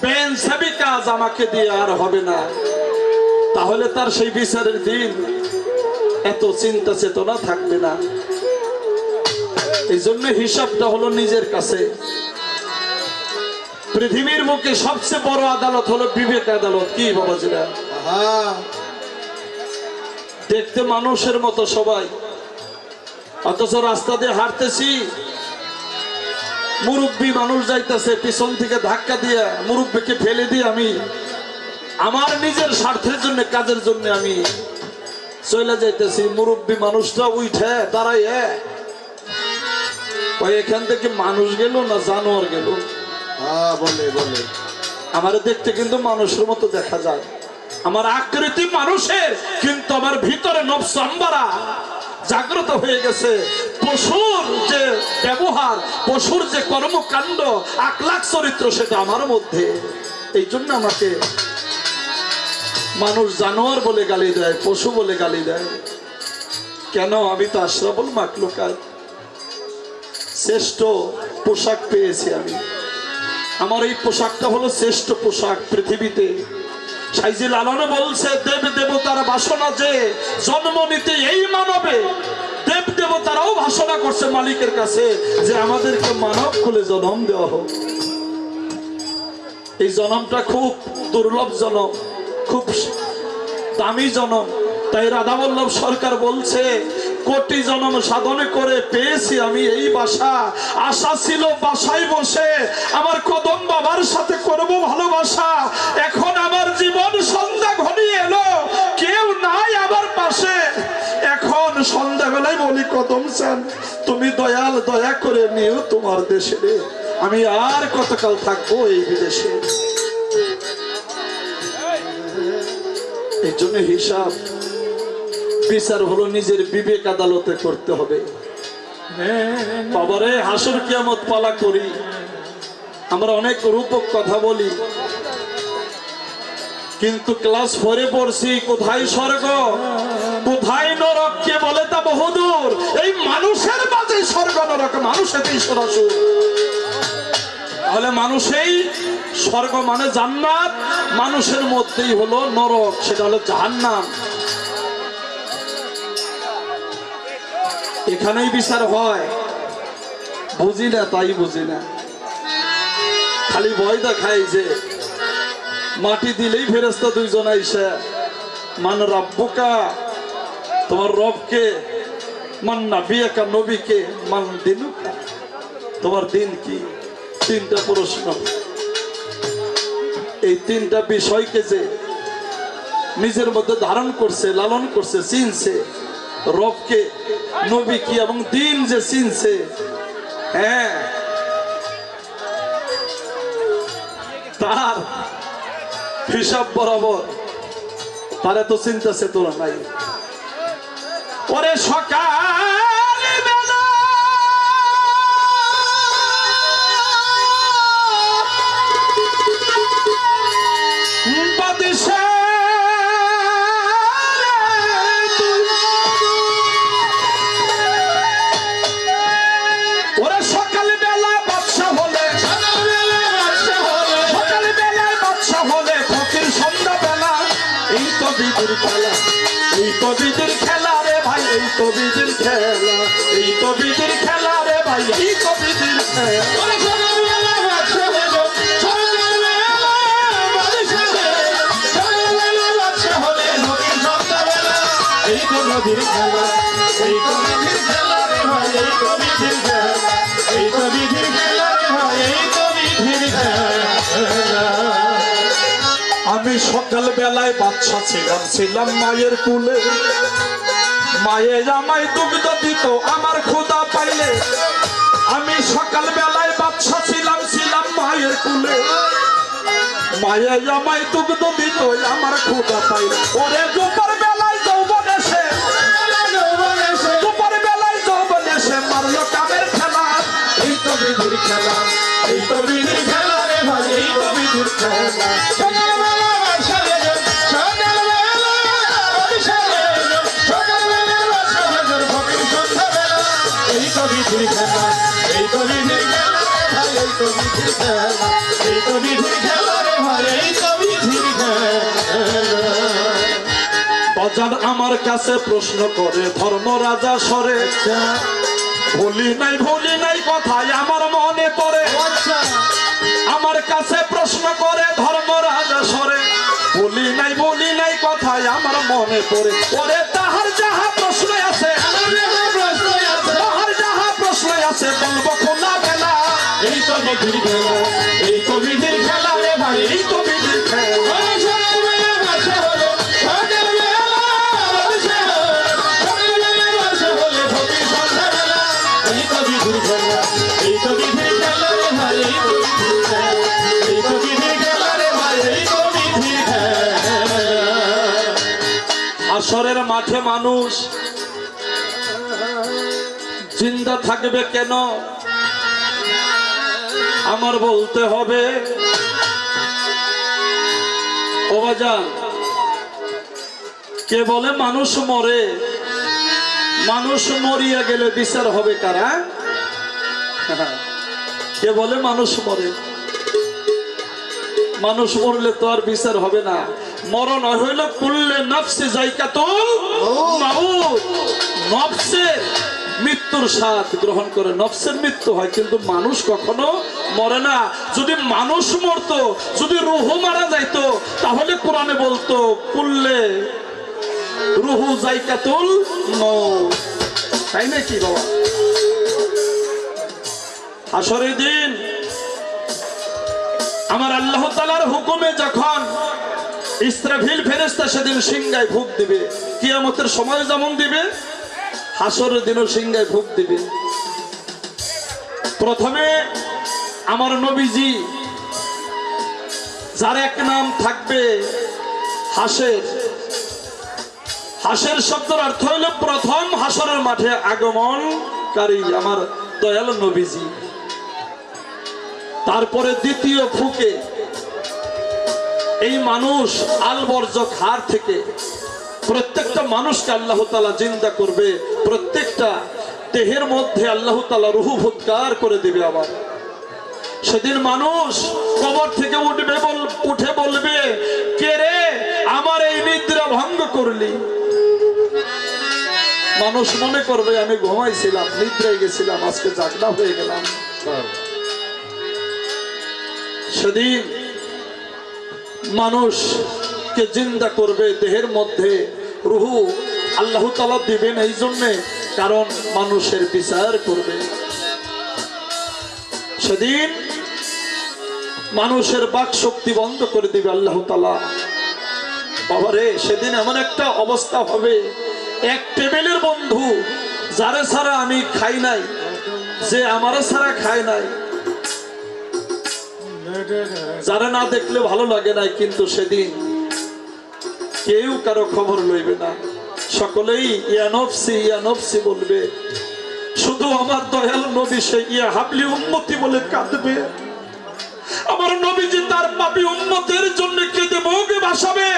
বেইনসাফি কাজ আমাকে দিয়ে আর হবে না তাহলে তার সেই বিচারের দিন এত চিন্তা চেতনা থাকবে না এই জন্য হিসাবটা হলো নিজের কাছে পৃথিবীর মুখে সবচেয়ে বড় আদালত হলো বিবেক আদালত কি বাবাজিরা দেখতে মানুষের মতো সবাই অথচ রাস্তা দিয়ে হাঁটতেছি মুরব্বী মানুষ যাইতেছে পিছন থেকে ধাক্কা দিয়ে মুরব্বীকে ফেলে দিয়ে আমি আমার নিজের স্বার্থের জন্য কাজের জন্য আমি চলে যাইতেছি মুরব্বী মানুষটা উঠে দাঁড়াই এখান থেকে মানুষ গেল না জানোয়ার গেল বলে বলে আমার দেখতে কিন্তু মানুষের মতো দেখা যায় আমার আকৃতি মানুষের কিন্তু আমার ভিতরে নফস আম্বারা জাগ্রত হয়ে গেছে পশুর যে ব্যবহার পশুর যে কর্মকাণ্ড আখলাক চরিত্র সেটা আমার মধ্যে এই জন্য আমাকে মানুষ জানোয়ার বলে গালি দেয় পশু বলে গালি দেয় কেন আমি তো আশরাফুল মাখলুকাত শ্রেষ্ঠ পোশাক পেয়েছি আমি আমার এই পোশাকটা হলো শ্রেষ্ঠ পোশাক পৃথিবীতে সাইজিল আলম বলছে দেব দেবতার বাসনা যে জন্ম নিতে এই মানবে দেব দেবতারাও ভাষণা করছে মালিকের কাছে যে আমাদেরকে মানব কুলে জন্ম দেওয়া হোক এই জন্মটা খুব দুর্লভ জন্ম খুব দামি জন্ম তাই রাধাবল্লভ সরকার বলছে কোটি জন্ম সাধনে করে পেয়েছি আমি এই বাসা আশা ছিল বাসায় বসে আমার কদম বাবার সাথে করব ভালোবাসা এখন আমার জীবন সন্ধ্যা ঘনিয়ে এলো কেউ নাই আমার পাশে এখন সন্ধ্যাবেলায় বলি কদম চান তুমি দয়াল দয়া করে নিও তোমার দেশে আমি আর কতকাল থাকবো এই বিদেশে এই জন্য হিসাব বিচার হলো নিজের বিবেক আদালতে করতে হবে বাবারে হাসর কিয়ামত পালা করি আমরা অনেক রূপক কথা বলি, কিন্তু ক্লাস 4-এ পড়ছি কোথায় স্বর্গ কোথায় নরক কে বলে তা বহুদূর। এই মানুষের মাঝে স্বর্গ নরক, মানুষেতেই সরাসরি। তাহলে মানুষেই স্বর্গ মানে জান্নাত, মানুষের মধ্যেই হলো নরক, সেটা হলো জাহান্নাম। এখানেই বিচার হয়, বুঝি না তাই বুঝি না, খালি ভয় দেখাই যে মাটি দিলেই ফেরেশতা দুইজন আইসা মান রাব্বুকা, তোমার রবকে, মান নাবিয়াকা, নবীকে, মান দিনুকা, তোমার দিন কি। তিনটা প্রশ্ন, এই তিনটা বিষয়কে যে নিজের মধ্যে ধারণ করছে, লালন করছে, চিনছে, রবকে, নবী কি এবং দিন যে চিনছে, হ্যাঁ, তার হিসাব বরাবর তারা তো চিন্তা চেতনা নাই। ওরে সকাল বেলা বাদশা ওরে সকাল বেলা বাদশা হলে, সকাল বেলায় বাদশা হলে ফকির সন্ধ্যা বেলা। এই তো বিধির খেলা, এই তো বিধির খেলা রে ভাই, এই তো বিধির খেলা, এই তো বিধির খেলা রে ভাই, এই তো বিধির খেলা। এই তো নদীর খেলা, এই তো বিধির খেলা রে ভাই, এই তো বিধির খেলা, এই তো বিধির খেলা রে ভাই, এই তো বিধির খেলা। আমি সকাল বেলায় বাচ্চা ছিলাম, ছিলাম মায়ের কুলে, মায়ে আমায় দুগ্ধ দিত আমার ক্ষুধা পাইলে। আমি সকাল বেলায় বাচ্চা ছিলাম, ছিলাম মায়ের কুলে, মায়ে আমায় দুগ্ধ দিত আমার ক্ষুধা পাইলে। ওরে দুপুর বেলায় যৌবন এসে, দুপুর বেলায় যৌবন এসে মারলো কামের খেলা। এই তো বিধির খেলা, এই তো বিধির খেলা রে ভাই, এই তো বিধির খেলা। সকালবেলা বাদশা হজর, সকালবেলা বাদশা হজর, সকালবেলা বাদশা হজর, ফকির সন্ধ্যাবেলা। এই তো বিধির খেলা, এই তো বিধির খেলা রে ভাই, এই তো বিধির খেলা, এই তো বিধির খেলা রে ভাই, এই তো বিধির খেলা। বাজার আমার কাছে প্রশ্ন করে ধর্মরাজা সরে, ভুলি নাই কথাই আমার মনে পড়ে। আমার কাছে প্রশ্ন করে ধর্মরাজা সরে, ভুলি নাই কথাই আমার মনে পড়ে। ওরে তাহার যাহা প্রশ্ন আছে, তাহার যাহা প্রশ্ন আছে বলবো খোলা বেলা। এই তো বিধির খেলা, এই তো বিধির খেলা রে ভাই, এই তো বিধির খেলা। সকালবেলা বাদশা হলো, সকালবেলা বাদশা হলো, সকালবেলা বাদশা হলে ফকির সন্ধ্যাবেলা। এই তো বিধির খেলা, এই তো বিধির খেলা রে ভাই, এই তো বিধির খেলা, এই তো বিধির খেলা রে ভাই, এই তো বিধির খেলা। আসরের মাঠে মানুষ জিন্দা থাকবে কেন আমার বলতে হবে। ও বাজান, কে বলে মানুষ মরে, মানুষ মরিয়া গেলে বিচার হবে কারা? কে বলে মানুষ মরে? মানুষ মরলে তো আর বিচার হবে না। মরণ হইল কুল্লে নফসে যায়কাতুল মাউত, নফসের মৃত্যুর স্বাদ গ্রহণ করে, নফসের মৃত্যু হয়, কিন্তু মানুষ কখনো মরে না। যদি মানুষ মরতো, যদি রুহু মারা যাইতো, তাহলে কোরআনে বলতো কুল্লে রুহু যায়কাতুল মউত, তাই নাকি বাবা? হাসরের দিন আমার আল্লাহ তাআলার হুকুমে যখন ইসরাফিল ফেরেশতা সেদিন সিংহায় ফুঁক দিবে, কিয়ামতের সময় যেমন দিবে, হাসরের দিনও সিংহায় ফুঁক দিবে। প্রথমে আমার নবীজি, যার এক নাম থাকবে হাসের, হাসের শব্দের অর্থ হইল প্রথম হাসরের মাঠে আগমনকারী আমার দয়াল নবীজি। তারপরে দ্বিতীয় ফুকে এই মানুষ আলবর্জক হাড় থেকে প্রত্যেকটা মানুষকে আল্লাহ তাআলা জিন্দা করবে, প্রত্যেকটা দেহের মধ্যে আল্লাহ তাআলা রূহ ফুৎকার করে দিবে। আবার সেদিন মানুষ কবর থেকে উঠে বলবে, কে রে আমার এই নিদ্রা ভঙ্গ করলি? মানুষ মনে করবে আমি ঘুমাইছিলাম, নিদ্রায় গেছিলাম, আজকে জাগনা হয়ে গেলাম। সেদিন মানুষকে জিন্দা করবে, দেহের মধ্যে রূহ আল্লাহ তাআলা দিবেন এই জন্যে কারণ মানুষের বিচার করবে। সেদিন মানুষের বাক শক্তি বন্ধ করে দিবে আল্লাহ তাআলা। বাবারে সেদিন এমন একটা অবস্থা হবে, এক টেবিলের বন্ধু যারে ছাড়া আমি খাই নাই, যে আমারে ছাড়া খায় নাই, যারা না দেখলে ভালো লাগে নাই, কিন্তু সেদিন কেউ কারো খবর লইবে না, সকলেই ইয়া নফসি ইয়া নফসি বলবে। শুধু আমার দয়াল নবী সে ইয়া হাবলি উম্মতি বলে কাঁদবে। আমার নবীজি তার পাপী উম্মতের জন্য কেঁদে বউকে ভাসাবে।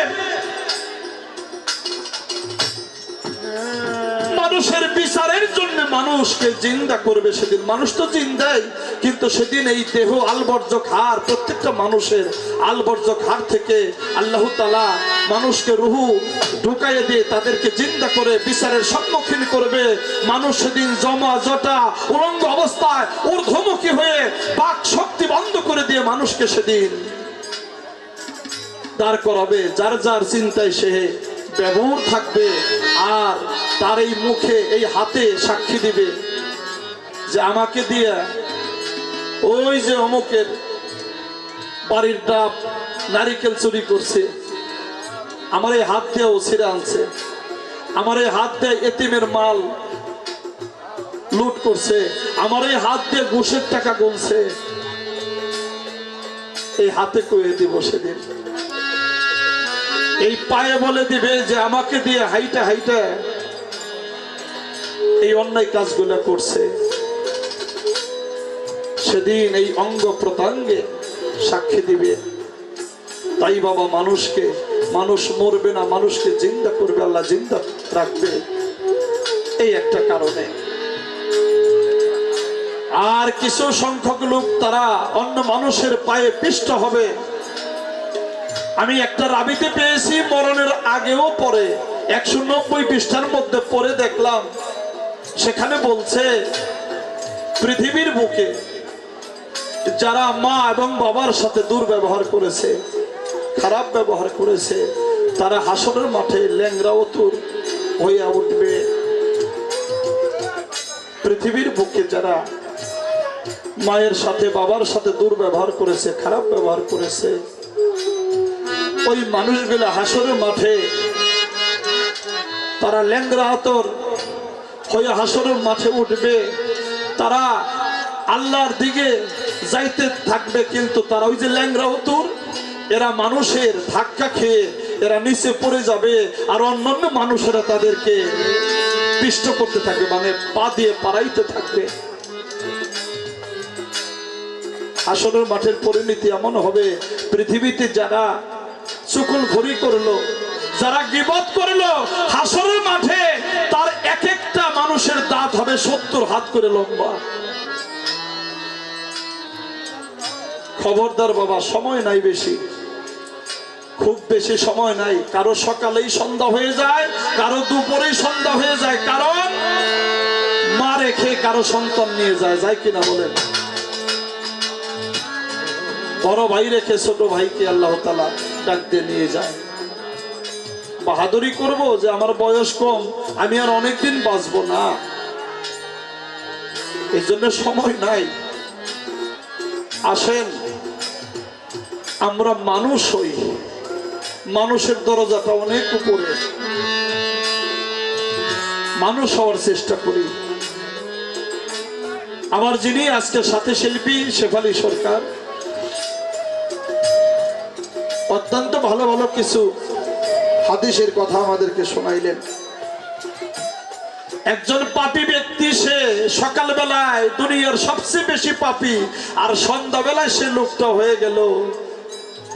মানুষের বিচারের জন্য মানুষকে জিন্দা করবে সেদিন। মানুষ তো জিন্দাই, কিন্তু সেদিন এই দেহ আলবর্জক হাড়, প্রত্যেকটা মানুষের আলবর্জক হাড় থেকে আল্লাহ তাআলা মানুষকে রূহ ঢুকাইয়ে দিয়ে তাদেরকে জিন্দা করে বিচারের সম্মুখীন করবে। মানুষ সেদিন জমা জটা উলঙ্গ অবস্থায় ঊর্ধ্বমুখী হয়ে বাক শক্তি বন্ধ করে দিয়ে মানুষকে সেদিন দাঁড় করাবে। যার যার চিন্তায় সে ব্যবহার থাকবে, আর তার এই মুখে এই হাতে সাক্ষী দিবে যে আমাকে দিয়ে ওই যে অমুকের বাড়ির ডাব নারিকেল চুরি করছে, আমার এই হাত দিয়ে ছিঁড়ে আনছে, আমার এই হাত দিয়ে এতিমের মাল লুট করছে, আমার এই হাত দিয়ে ঘুষের টাকা গুনছে। এই হাতে কয়ে দিব সেদিন। এই পায়ে বলে দিবে যে আমাকে দিয়ে হাইটা হাইটা এই অন্যায় কাজগুলো করছে। সেদিন এই অঙ্গ প্রত্যঙ্গে সাক্ষী দিবে। তাই বাবা মানুষকে, মানুষ মরবে না, মানুষকে জিন্দা করবে, আল্লাহ জিন্দা রাখবে এই একটা কারণে। আর কিছু সংখ্যক লোক তারা অন্য মানুষের পায়ে পিষ্ট হবে। আমি একটা রাবিতে পেয়েছি মরণের আগেও পরে 190 পৃষ্ঠার মধ্যে পড়ে দেখলাম, সেখানে বলছে পৃথিবীর বুকে যারা মা এবং বাবার সাথে দুর্ব্যবহার করেছে, খারাপ ব্যবহার করেছে, তারা হাসরের মাঠে ল্যাংড়া অতুর হইয়া উঠবে। পৃথিবীর বুকে যারা মায়ের সাথে বাবার সাথে দুর্ব্যবহার করেছে, খারাপ ব্যবহার করেছে, ওই মানুষগুলো হাসরের মাঠে তারা ল্যাংড়া আতর হয়ে হাসরের মাঠে উঠবে। তারা আল্লাহর দিকে যাইতে থাকবে, কিন্তু তারা ওই যে ল্যাংড়া আতর, এরা মানুষের ধাক্কা খেয়ে এরা নিচে পড়ে যাবে, আর অন্যান্য মানুষেরা তাদেরকে পিষ্ট করতে থাকবে, মানে পা দিয়ে পাড়াইতে থাকবে। হাসরের মাঠের পরিণতি এমন হবে, পৃথিবীতে যারা চুকুল ঘড়ি করলো, যারা গীবত করলো, হাসরের মাঠে তার এক একটা মানুষের দাঁত হবে 70 হাত করে লম্বা। খবরদার বাবা, সময় নাই বেশি, খুব বেশি সময় নাই। কারো সকালেই সন্ধ্যা হয়ে যায়, কারো দুপুরেই সন্ধ্যা হয়ে যায়, কারণ মা রেখে কারো সন্তান নিয়ে যায়, যায় কিনা বলেন? বড় ভাই রেখে ছোট ভাইকে আল্লাহ তাআলা ডাক দিয়ে নিয়ে যায়। বাহাদুরি করব যে আমার বয়স কম, আমি আর অনেকদিন বাঁচবো না, এই জন্য সময় নাই। আসেন আমরা মানুষ হই, মানুষের দরজাটা অনেক উপরে, মানুষ হওয়ার চেষ্টা করি। আমার যিনি আজকে সাথে শিল্পী শেফালী সরকার অত্যন্ত ভালো ভালো কিছু হাদিসের কথা আমাদেরকে শোনাইলেন। একজন পাপী ব্যক্তি, সে সকালবেলায় দুনিয়ার সবচেয়ে বেশি পাপী, আর সন্ধ্যাবেলায় সে লোকটা হয়ে গেল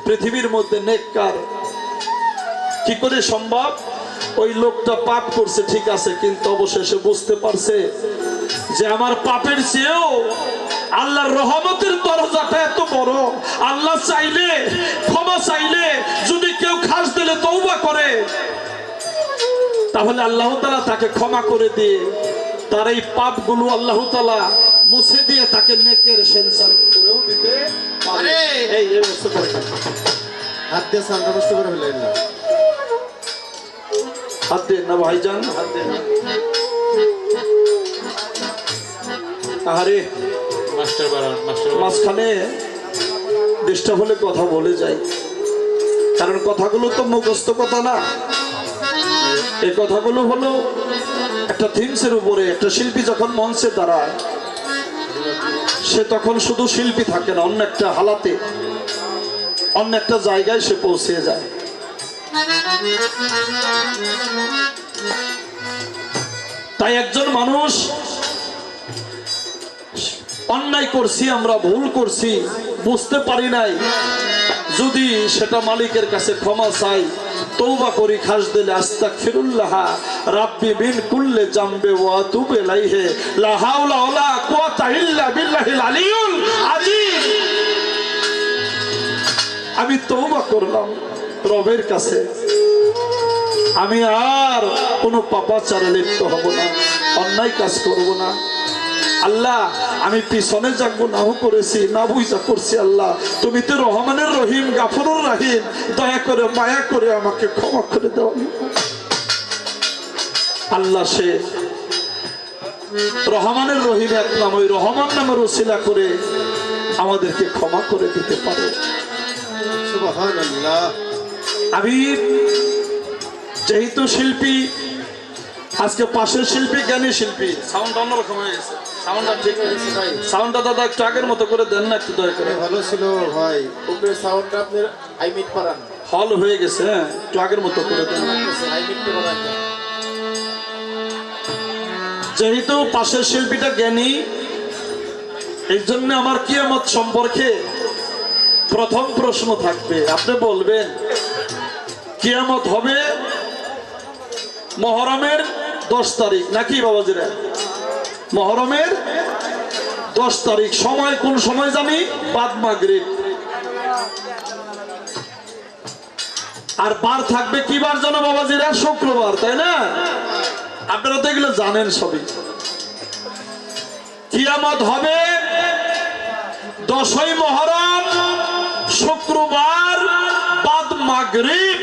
পৃথিবীর মধ্যে নেককার। কি করে সম্ভব? ওই লোকটা পাপ করছে ঠিক আছে, কিন্তু অবশেষে বুঝতে পারছে যে আমার পাপের চেয়েও আল্লাহর রহমতের দরজাটা এত বড়। আল্লাহ চাইলে, ক্ষমা চাইলে, যদি কেউ খাস দিলে তওবা করে, তাহলে আল্লাহ তাআলা তাকে ক্ষমা করে দিয়ে তার এই পাপগুলো আল্লাহ তাআলা মুছে দিয়ে তাকে নেকের সেন্সার করেও দিতে পারে। এই ব্যবস্থা করে হাত দিয়ে সামনে নষ্ট করে ফেলেন না। হাত দেন না ভাইজান, হাত দেন। আরে মাস্টার বাড়ান, মাস্টার বাড়ান। মাঝখানে ডিস্টার্ব হলে কথা বলে যাই, কারণ কথাগুলো তো মুখস্থ কথা না। এই কথাগুলো হলো একটা থিমসের উপরে। একটা শিল্পী যখন মঞ্চে দাঁড়ায়, সে তখন শুধু শিল্পী থাকে না, অন্য একটা হালাতে, অন্য একটা জায়গায় সে পৌঁছে যায়। তাই একজন মানুষ অন্যায় করছি, আমরা ভুল করছি, বুঝতে পারি নাই, যদি সেটা মালিকের কাছে ক্ষমা চাই, তওবা করি, খাস দিলে আস্তাগফিরুল্লাহ রাব্বি মিন কুল্লি জামবি ওয়া আতুবু ইলাইহি লা হাওলা ওয়ালা কুওয়াতা ইল্লা বিল্লাহিল আলিয়্যুল আযীম। আমি তওবা করলাম রবের কাছে, আমি আর কোনো পাপাচারে লিপ্ত হব না, অন্যায় কাজ করব না। আল্লাহ, আমি পিছনে যা গুনাহ করেছি, না বুঝা করছি, আল্লাহ তুমি তো রহমানের রহিম, গাফুরুর রহিম, দয়া করে মায়া করে আমাকে ক্ষমা করে দাও। আল্লাহ সে রহমানের রহিম এক নাম, ওই রহমান নামের ওসিলা করে আমাদেরকে ক্ষমা করে দিতে পারে। সুবহানাল্লাহ। আমি যেহেতু শিল্পী, আজকে পাশের শিল্পী জ্ঞানী শিল্পী, সাউন্ড অন্যরকম হয়ে গেছে, সাউন্ডটা ঠিক হয়েছে ভাই, সাউন্ডটা দাদা একটু আগের মতো করে দেন না, একটু দয়া করে। ভালো ছিল ভাই, উপরের সাউন্ডটা আপনার আইমিট পারান, হল হয়ে গেছে, হ্যাঁ একটু আগের মতো করে দেন। আইমিটটা পারান। যেহেতু পাশের শিল্পীটা জ্ঞানী, এই জন্য আমার কিয়ামত সম্পর্কে প্রথম প্রশ্ন থাকবে। আপনি বলবেন কিয়ামত হবে মহরমের 10 তারিখ নাকি বাবাজিরা? মহরমের 10 তারিখ। সময় কোন সময় জানি? বাদ মাগরিব। আর বার থাকবে কি বার জানো বাবাজিরা? শুক্রবার, তাই না? আপনারা তো এগুলো জানেন সবই। কিয়ামত হবে 10ই মহরম, শুক্রবার, বাদ মাগরিব,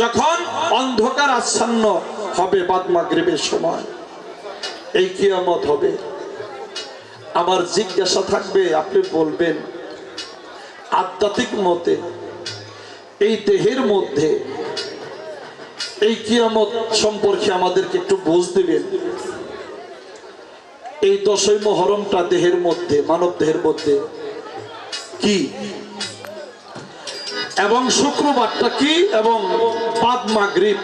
যখন অন্ধকার আচ্ছন্ন হবে, বাদ মাগরিবের সময় এই কিয়ামত হবে। আমার জিজ্ঞাসা থাকবে, আপনি বলবেন আধ্যাত্মিক মতে এই দেহের মধ্যে এই কিয়ামত সম্পর্কে আমাদেরকে একটু বুঝ দিবেন। এই 10ই মুহররমটা দেহের মধ্যে, মানব দেহের মধ্যে কি, এবং শুক্রবারটা কি, এবং বাদ মাগরিব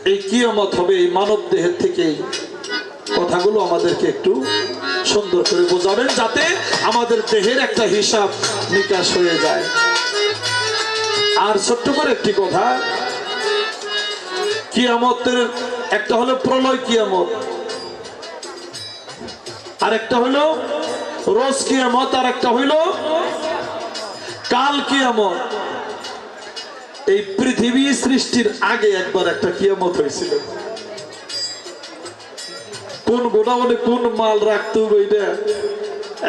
এই কিয়ামত হবে এই মানব দেহের থেকে। কথাগুলো আমাদেরকে একটু সুন্দর করে বোঝাবেন, যাতে আমাদের দেহের একটা হিসাব নিকাশ হয়ে যায়। আর ছোট্ট করে একটি কথা, কিয়ামতের একটা হলো প্রলয় কিয়ামত, আর একটা হইল রোজ কিয়ামত, আর একটা হইল কাল কিয়ামত। এই পৃথিবী সৃষ্টির আগে একবার একটা কিয়ামত হয়েছিল। কোন গোডাউনে কোন মাল রাখতে হবে এটা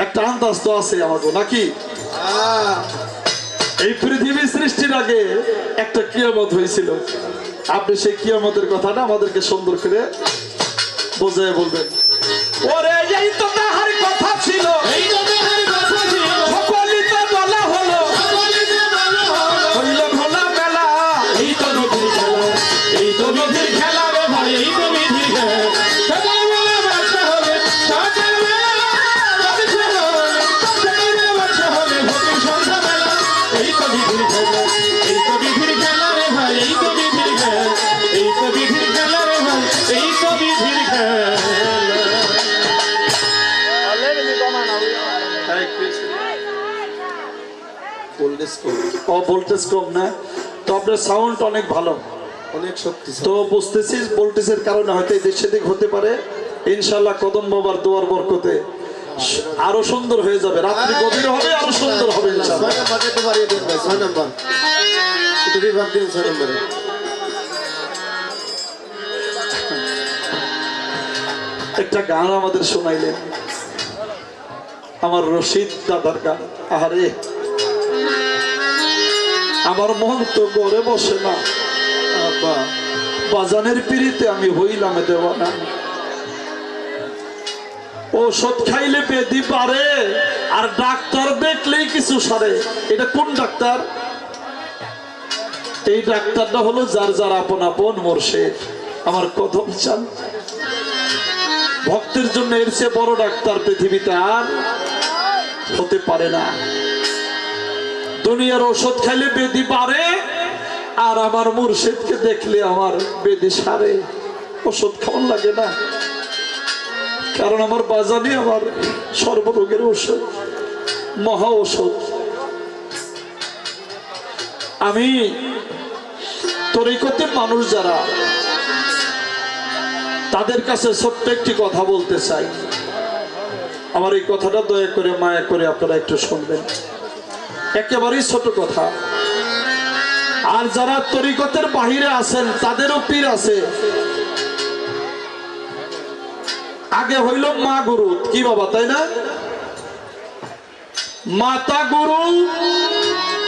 একটা আন্দাজ তো আছে আমাকে, নাকি? এই পৃথিবী সৃষ্টির আগে একটা কিয়ামত হয়েছিল। আপনি সেই কিয়ামতের কথাটা আমাদেরকে সুন্দর করে বোঝায় বলবেন। ওরে এই তো তাহার কথা ছিল, এই তো দেহের কথা ছিল, সকলই তো বলা হলো, সকলিতে ভালো হলো। হইল ভোলা মেলা, এই তো বিধির খেলা, এই তো বিধির খেলা রে ভাই, এই তো বিধির খেলা। সকালবেলা বাচ্চা হলে, সকালবেলা বাচ্চা হলে, সকালবেলা বাচ্চা হলে ভোরের সন্ধ্যাবেলা। এই তো বিধির খেলা, এই তো বিধির খেলা রে ভাই, এই তো বিধির খেলা, এই তো বিধির খেলা রে ভাই, ভোল্টেজ কম, ও ভোল্টেজ কম না, তো আপনার সাউন্ড অনেক ভালো, অনেক শক্তি। তো বুঝতেছি ভোল্টেজের কারণে হয়তো এদিক সেদিক হতে পারে। ইনশাল্লাহ কদম বাবার দোয়ার বরকতে আরো সুন্দর হয়ে যাবে, রাত্রি গভীর হবে, আরো সুন্দর হবে ইনশাল্লাহ। 6 নাম্বার একটু বাড়িয়ে দেন ভাই, 6 নাম্বার একটু রিভার্ব দিন 6 নম্বরে। একটা গান আমাদের শোনাইলেন, আমার রশিদ দাদার গান। আরে আমার মন তো ঘরে বসে না, আব্বা বাজানের পিড়িতে আমি হইলাম দেওয়ানা। ঔষধ খাইলে বেদি পারে, আর ডাক্তার দেখলেই কিছু সারে। এটা কোন ডাক্তার? এই ডাক্তারটা হলো যার যার আপন আপন মুর্শিদ, আমার কদম চান। ভক্তের জন্য এর চেয়ে বড় ডাক্তার পৃথিবীতে আর হতে পারে না। দুনিয়ার ঔষধ খাইলে বেদি পারে, আর আমার মুর্শিদকে দেখলে আমার বেদি সারে। ওষুধ খাওয়ান লাগে না, কারণ আমার বাজানি আমার সর্বরোগের ঔষধ, মহা ঔষধ। আমি তরিকতে মানুষ যারা, তাদের কাছে ছোট্ট একটি কথা বলতে চাই। আমার এই কথাটা দয়া করে মায়া করে আপনারা একটু শুনবেন, একেবারেই ছোট কথা। আর যারা তরিকতের বাহিরে আছেন তাদেরও পীর আছে। আগে হইল মা গুরু, কি বাবা তাই না? মাতা গুরু,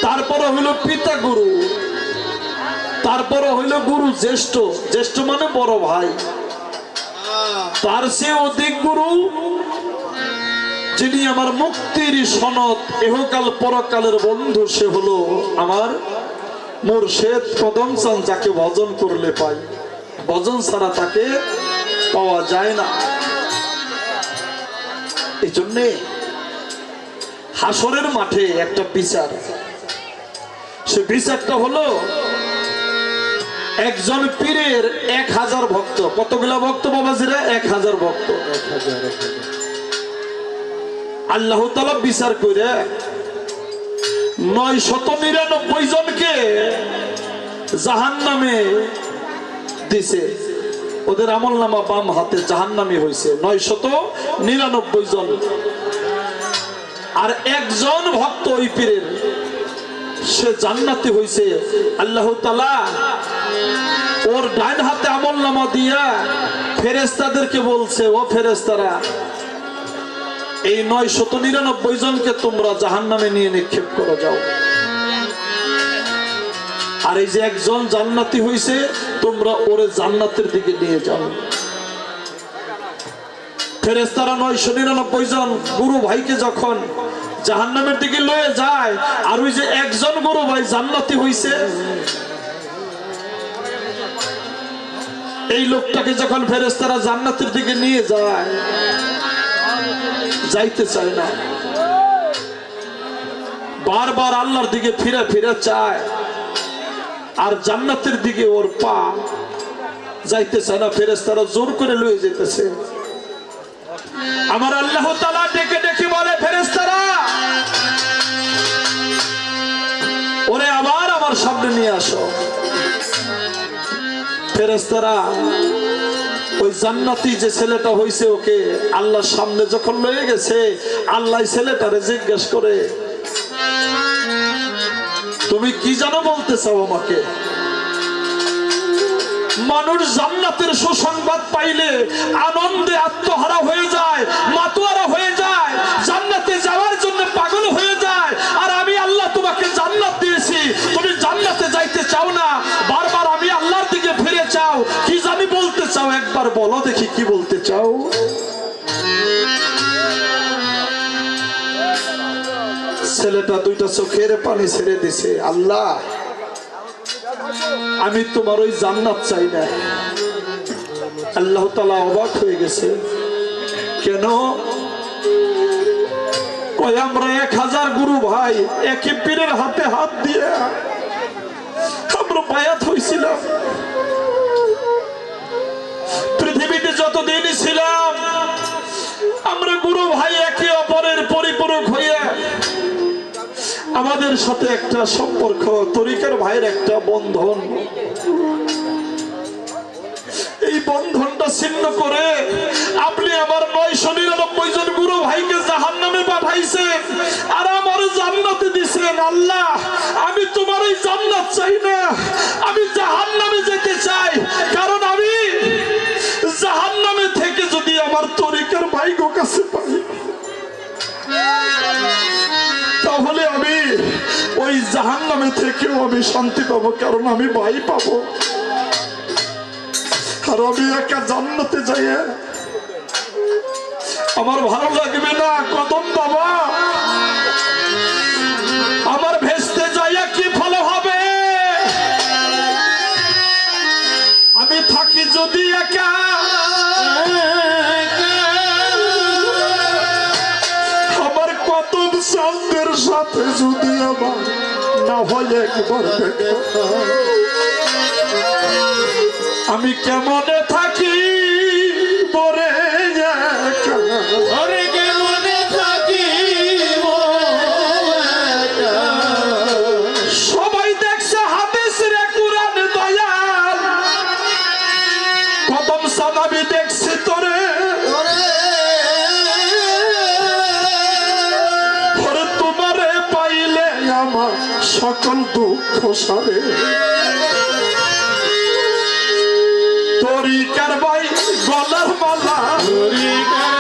তারপরে হইল পিতা গুরু, তারপরে হইল গুরু জ্যেষ্ঠ। জ্যেষ্ঠ মানে বড় ভাই। তার চেয়ে অধিক গুরু, যিনি আমার মুক্তির সনদ, এহকাল পরকালের বন্ধু, সে হলো আমার মুর্শিদ কদম চাঁদ, যাকে ভজন করলে পাই। ভজন ছাড়া তাকে পাওয়া যায় না। এই জন্যে হাসরের মাঠে একটা বিচার, সে বিচারটা হলো একজন পীরের 1000 ভক্ত। কতগুলা ভক্ত বাবাজিরা? 1000 ভক্ত। 1000 আল্লাহ তাআলা বিচার করে 999 জনকে জাহান্নামে দিছে। ওদের আমলনামা বাম হাতে জাহান্নামী হয়েছে 999 জন। আর একজন ভক্ত ওই পীরের, সে জান্নাতি হয়েছে। আল্লাহ তাআলা ওর ডান হাতে আমলনামা দিয়া ফেরেশতাদেরকে বলছে, ও ফেরেশতারা, এই 999 জনকে তোমরা জাহান্নামে নিয়ে নিক্ষেপ করে যাও। আর এই যে একজন জান্নাতি হইছে, তোমরা ওরে জান্নাতের দিকে নিয়ে যাও। ফেরেশতারা 999 জন গুরু ভাইকে যখন জাহান্নামের দিকে লয়ে যায়, আর ওই যে একজন গুরু ভাই জান্নাতি হইছে, এই লোকটাকে যখন ফেরেশতারা জান্নাতের দিকে নিয়ে যায়, যাইতে চায় না, বারবার আল্লাহর দিকে ফিরে ফিরে চায়, আর জান্নাতের দিকে ওর পা যাইতে চায় না। ফেরেশতারা জোর করে লয়ে যেতেছে। আমার আল্লাহ তাআলা ডেকে ডেকে বলে, ফেরেশতারা, ওরে আবার আমার সামনে নিয়ে আসো। ফেরেশতারা ওই জান্নাতি যে ছেলেটা হইছে, ওকে আল্লাহর সামনে যখন লয়ে গেছে, আল্লাহ ছেলেটারে জিজ্ঞেস করে, তুমি কি জানো বলতে চাও আমাকে? মানুষ জান্নাতের সুসংবাদ পাইলে আনন্দে আত্মহারা হয়ে যায়, মাতোয়ারা হয়ে যায়, জান্নাতে যাওয়ার জন্য পাগল হয়ে যায়। আর আমি আল্লাহ তোমাকে জান্নাত দিয়েছি, তুমি জান্নাতে যাইতে চাও না, বারবার আমি আল্লাহর দিকে ফিরে চাও। কি জানি বলতে চাও, একবার বলো দেখি কি বলতে চাও। ছেলেটা দুইটা চোখের পানি ছেড়ে দিছে, আল্লাহ আমি তোমার ওই জান্নাত চাই না। আল্লাহ তাআলা অবাক হয়ে গেছে, কেন? কয়, আমরা 1000 গুরু ভাই একই পীরের হাতে হাত দিয়ে আমরা বায়াত হয়েছিলাম। পৃথিবীতে যতদিন ছিলাম, আমরা গুরু ভাই একে অপরের পরিপূরক হয়ে আমাদের সাথে একটা সম্পর্ক, তরিকার ভাইয়ের একটা বন্ধন, এই বন্ধনটা ছিন্ন করে আপনি আমার 999 জন গুরু ভাইকে জাহান্নামে পাঠাইছেন আর আমার জান্নাতে দিছেন। আল্লাহ, আমি তোমার এই জান্নাত চাই না, আমি জাহান্নামে যেতে চাই। কারণ আমি জাহান্নামে থেকে যদি আমার তরিকার ভাইগো কাছে পাই, তাহলে আমি ওই জাহান্নামে থেকেও আমি শান্তি পাবো, কারণ আমি ভাই পাবো। আর আমি একা জান্নাতে যাই আমার ভালো লাগবে না। কদম বাবা, আমার ভেস্তে যাইয়া কি ভালো হবে? আমি থাকি যদি একা, আমার কদম চাঁদের সাথে যদি আমার না হয় একবার দেখা, আমি কেমনে থাকি পরে একা? ওরে কেমনে থাকিব একা? সবাই দেখছে হাদিস রে কুরআন দয়াল, কদম সাহাবী দেখছি তোরে। ওরে তোমারে পাইলে আমার সকল দুঃখ সারে। তরিকার ভাই গলার মালা, তরিকার